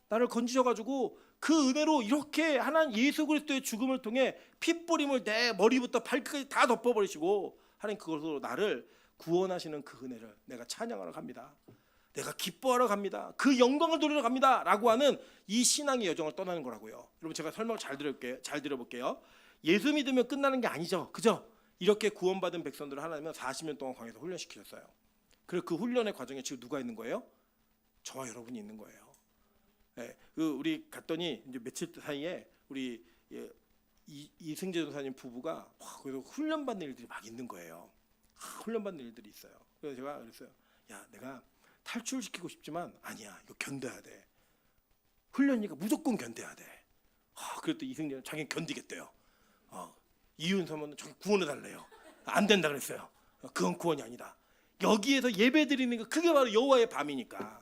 나를 건지셔가지고 그 은혜로 이렇게 하나님 예수 그리스도의 죽음을 통해 핏뿌림을 내 머리부터 발끝까지 다 덮어버리시고 하나님 그것으로 나를 구원하시는 그 은혜를 내가 찬양하러 갑니다. 내가 기뻐하러 갑니다. 그 영광을 돌리러 갑니다 라고 하는 이 신앙의 여정을 떠나는 거라고요. 여러분 제가 설명을 잘 들어볼게요. 예수 믿으면 끝나는 게 아니죠. 그죠? 이렇게 구원받은 백성들을 하나님은 40년 동안 광야에서 훈련시키셨어요. 그리고 그 훈련의 과정에 지금 누가 있는 거예요? 저와 여러분이 있는 거예요. 네, 우리 갔더니 이제 며칠 사이에 우리 이승재 전사님 부부가 그래서 훈련받는 일들이 막 있는 거예요. 훈련받는 일들이 있어요. 그래서 제가 그랬어요. 야, 내가 탈출시키고 싶지만 아니야. 이거 견뎌야 돼. 훈련이니까 무조건 견뎌야 돼. 그랬더니 이승재는 자기는 견디겠대요. 이윤서는 저기 구원해달래요. 안 된다 그랬어요. 그건 구원이 아니다. 여기에서 예배드리는 거 그게 바로 여호와의 밤이니까.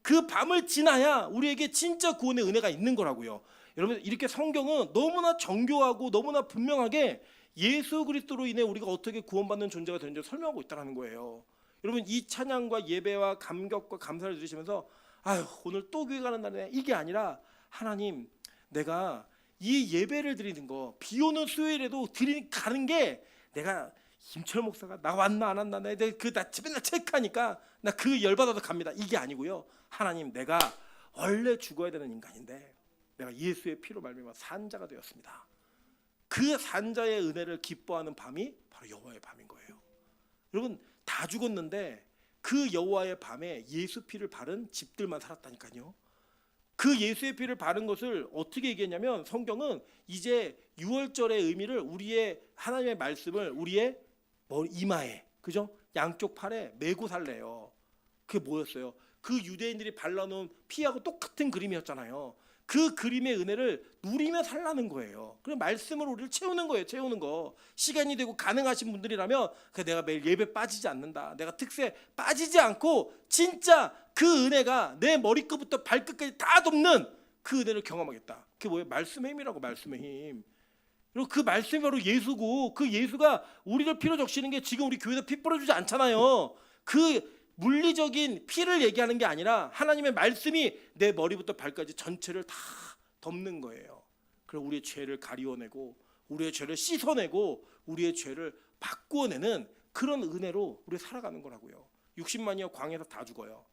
그 밤을 지나야 우리에게 진짜 구원의 은혜가 있는 거라고요. 여러분 이렇게 성경은 너무나 정교하고 너무나 분명하게 예수 그리스도로 인해 우리가 어떻게 구원받는 존재가 되는지 설명하고 있다는 거예요. 여러분 이 찬양과 예배와 감격과 감사를 드리시면서 아유 오늘 또 교회 가는 날이네 이게 아니라 하나님 내가 이 예배를 드리는 거 비 오는 수요일에도 가는 게 내가 김철 목사가 나 왔나 안 왔나 내가 나 맨날 체크하니까 나 그 열받아서 갑니다. 이게 아니고요. 하나님 내가 원래 죽어야 되는 인간인데 내가 예수의 피로 말미암아 산자가 되었습니다. 그 산자의 은혜를 기뻐하는 밤이 바로 여호와의 밤인 거예요. 여러분 다 죽었는데 그 여호와의 밤에 예수 피를 바른 집들만 살았다니까요. 그 예수의 피를 바른 것을 어떻게 얘기했냐면 성경은 이제 유월절의 의미를 우리의 하나님의 말씀을 우리의 이마에 그죠? 양쪽 팔에 메고 살래요. 그게 뭐였어요? 그 유대인들이 발라놓은 피하고 똑같은 그림이었잖아요. 그 그림의 은혜를 누리며 살라는 거예요. 그럼 말씀으로 우리를 채우는 거예요. 채우는 거. 시간이 되고 가능하신 분들이라면 내가 매일 예배 빠지지 않는다. 내가 특세 빠지지 않고 진짜 그 은혜가 내 머리끝부터 발끝까지 다 덮는 그 은혜를 경험하겠다. 그게 뭐예요? 말씀의 힘이라고. 말씀의 힘. 그리고 그 말씀이 바로 예수고 그 예수가 우리를 피로 적시는 게 지금 우리 교회에서 피 뿌려주지 않잖아요. 그 물리적인 피를 얘기하는 게 아니라 하나님의 말씀이 내 머리부터 발까지 전체를 다 덮는 거예요. 그리고 우리의 죄를 가리워내고 우리의 죄를 씻어내고 우리의 죄를 바꾸어내는 그런 은혜로 우리 살아가는 거라고요. 60만이요 광야에서 다 죽어요.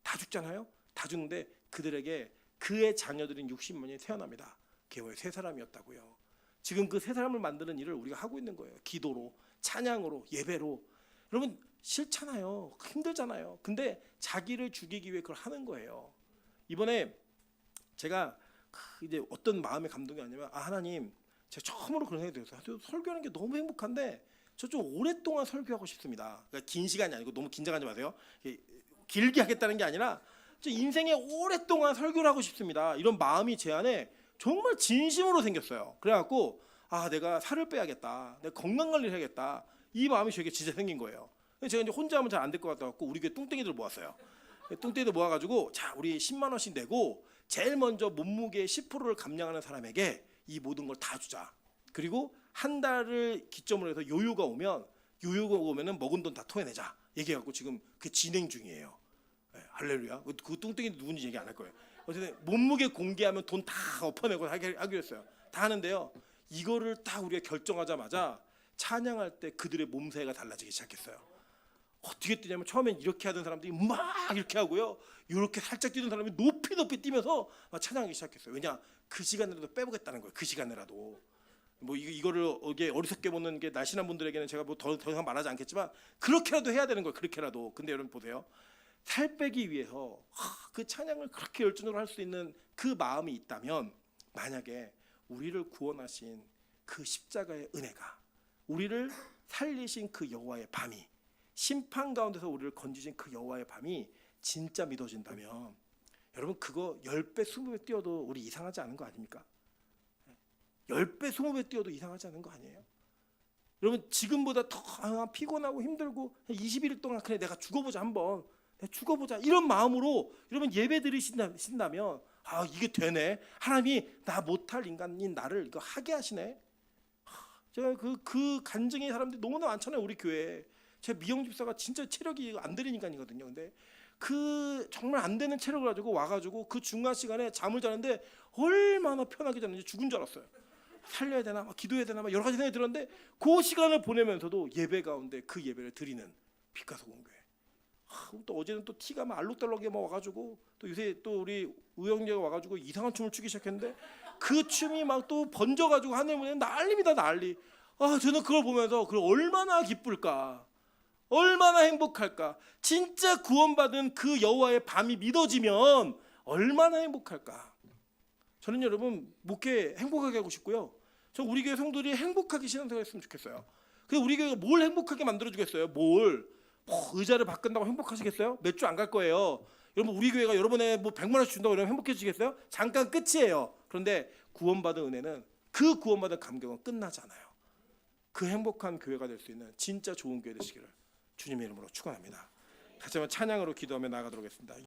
다 죽잖아요. 다 죽는데 그들에게 그의 자녀들인 60만이 태어납니다. 그게 세 사람이었다고요. 지금 그 세 사람을 만드는 일을 우리가 하고 있는 거예요. 기도로, 찬양으로, 예배로. 여러분 싫잖아요. 힘들잖아요. 근데 자기를 죽이기 위해 그걸 하는 거예요. 이번에 제가 이제 어떤 마음의 감동이 아니면 하나님 제가 처음으로 그런 생각이 들었어요. 설교하는 게 너무 행복한데 저 좀 오랫동안 설교하고 싶습니다. 그러니까 긴 시간이 아니고 너무 긴장하지 마세요. 길게 하겠다는 게 아니라 저 인생에 오랫동안 설교를 하고 싶습니다. 이런 마음이 제 안에 정말 진심으로 생겼어요. 그래갖고 내가 살을 빼야겠다. 내가 건강관리를 해야겠다. 이 마음이 저에게 진짜 생긴 거예요. 제가 이제 혼자 하면 잘 안 될 것 같아갖고 우리 교회 뚱땡이들 모았어요. 뚱땡이들 모아가지고 자 우리 10만 원씩 내고 제일 먼저 몸무게 10%를 감량하는 사람에게 이 모든 걸 다 주자. 그리고 한 달을 기점으로 해서 요요가 오면은 먹은 돈 다 토해내자. 얘기해갖고 지금 그 진행 중이에요. 네, 할렐루야. 그 뚱땡이 누군지 얘기 안 할 거예요. 어쨌든 몸무게 공개하면 돈 다 엎어내고 하기로 했어요. 다 하는데요. 이거를 딱 우리가 결정하자마자 찬양할 때 그들의 몸새가 달라지기 시작했어요. 어떻게 뛰냐면 처음엔 이렇게 하던 사람들이 막 이렇게 하고요. 이렇게 살짝 뛰는 사람이 높이 뛰면서 막 찬양하기 시작했어요. 왜냐? 그 시간이라도 빼보겠다는 거예요. 그 시간이라도. 이거를 어리석게 보는 게 날씬한 분들에게는 제가 더 이상 말하지 않겠지만 그렇게라도 해야 되는 거예요. 그렇게라도. 근데 여러분 보세요. 살 빼기 위해서 그 찬양을 그렇게 열정적으로 할 수 있는 그 마음이 있다면 만약에 우리를 구원하신 그 십자가의 은혜가 우리를 살리신 그 여호와의 밤이 심판 가운데서 우리를 건지신 그 여호와의 밤이 진짜 믿어진다면 여러분 그거 10배 20배 뛰어도 우리 이상하지 않은 거 아닙니까? 10배 20배 뛰어도 이상하지 않은 거 아니에요? 여러분 지금보다 더 피곤하고 힘들고 21일 동안 그래 내가 죽어보자 한번 내가 죽어보자 이런 마음으로 여러분 예배 드리신다면 이게 되네. 하나님이 나 못할 인간인 나를 이거 하게 하시네. 제가 그 간증의 사람들이 너무나 많잖아요. 우리 교회에. 제 미영 집사가 진짜 체력이 안 되는 인간이거든요. 근데 그 정말 안 되는 체력을 가지고 와가지고 그 중간 시간에 잠을 자는데 얼마나 편하게 잤는지 죽은 줄 알았어요. 살려야 되나 막 기도해야 되나 막 여러 가지 생각이 들었는데 그 시간을 보내면서도 예배 가운데 그 예배를 드리는 빛가서 공교회. 또 어제는 또 티가 막 알록달록하게 막 와가지고 또 요새 또 우리 우영재가 와가지고 이상한 춤을 추기 시작했는데 그 춤이 막 또 번져가지고 하늘문에 난립니다 난리. 저는 그걸 보면서 얼마나 기쁠까, 얼마나 행복할까. 진짜 구원받은 그 여호와의 밤이 믿어지면 얼마나 행복할까. 저는 여러분 목회 행복하게 하고 싶고요. 저 우리 교회 성도들이 행복하게 신앙생활했으면 좋겠어요. 그래서 우리 교회가 뭘 행복하게 만들어주겠어요? 의자를 바꾼다고 행복하시겠어요? 몇 주 안 갈 거예요. 여러분 우리 교회가 여러분의 100만 원씩 준다고 이러면 행복해지겠어요? 잠깐 끝이에요. 그런데 구원받은 은혜는 그 구원받은 감격은 끝나지 않아요. 그 행복한 교회가 될 수 있는 진짜 좋은 교회 되시기를 주님의 이름으로 축원합니다. 다시 한번 찬양으로 기도하며 나아가도록 하겠습니다.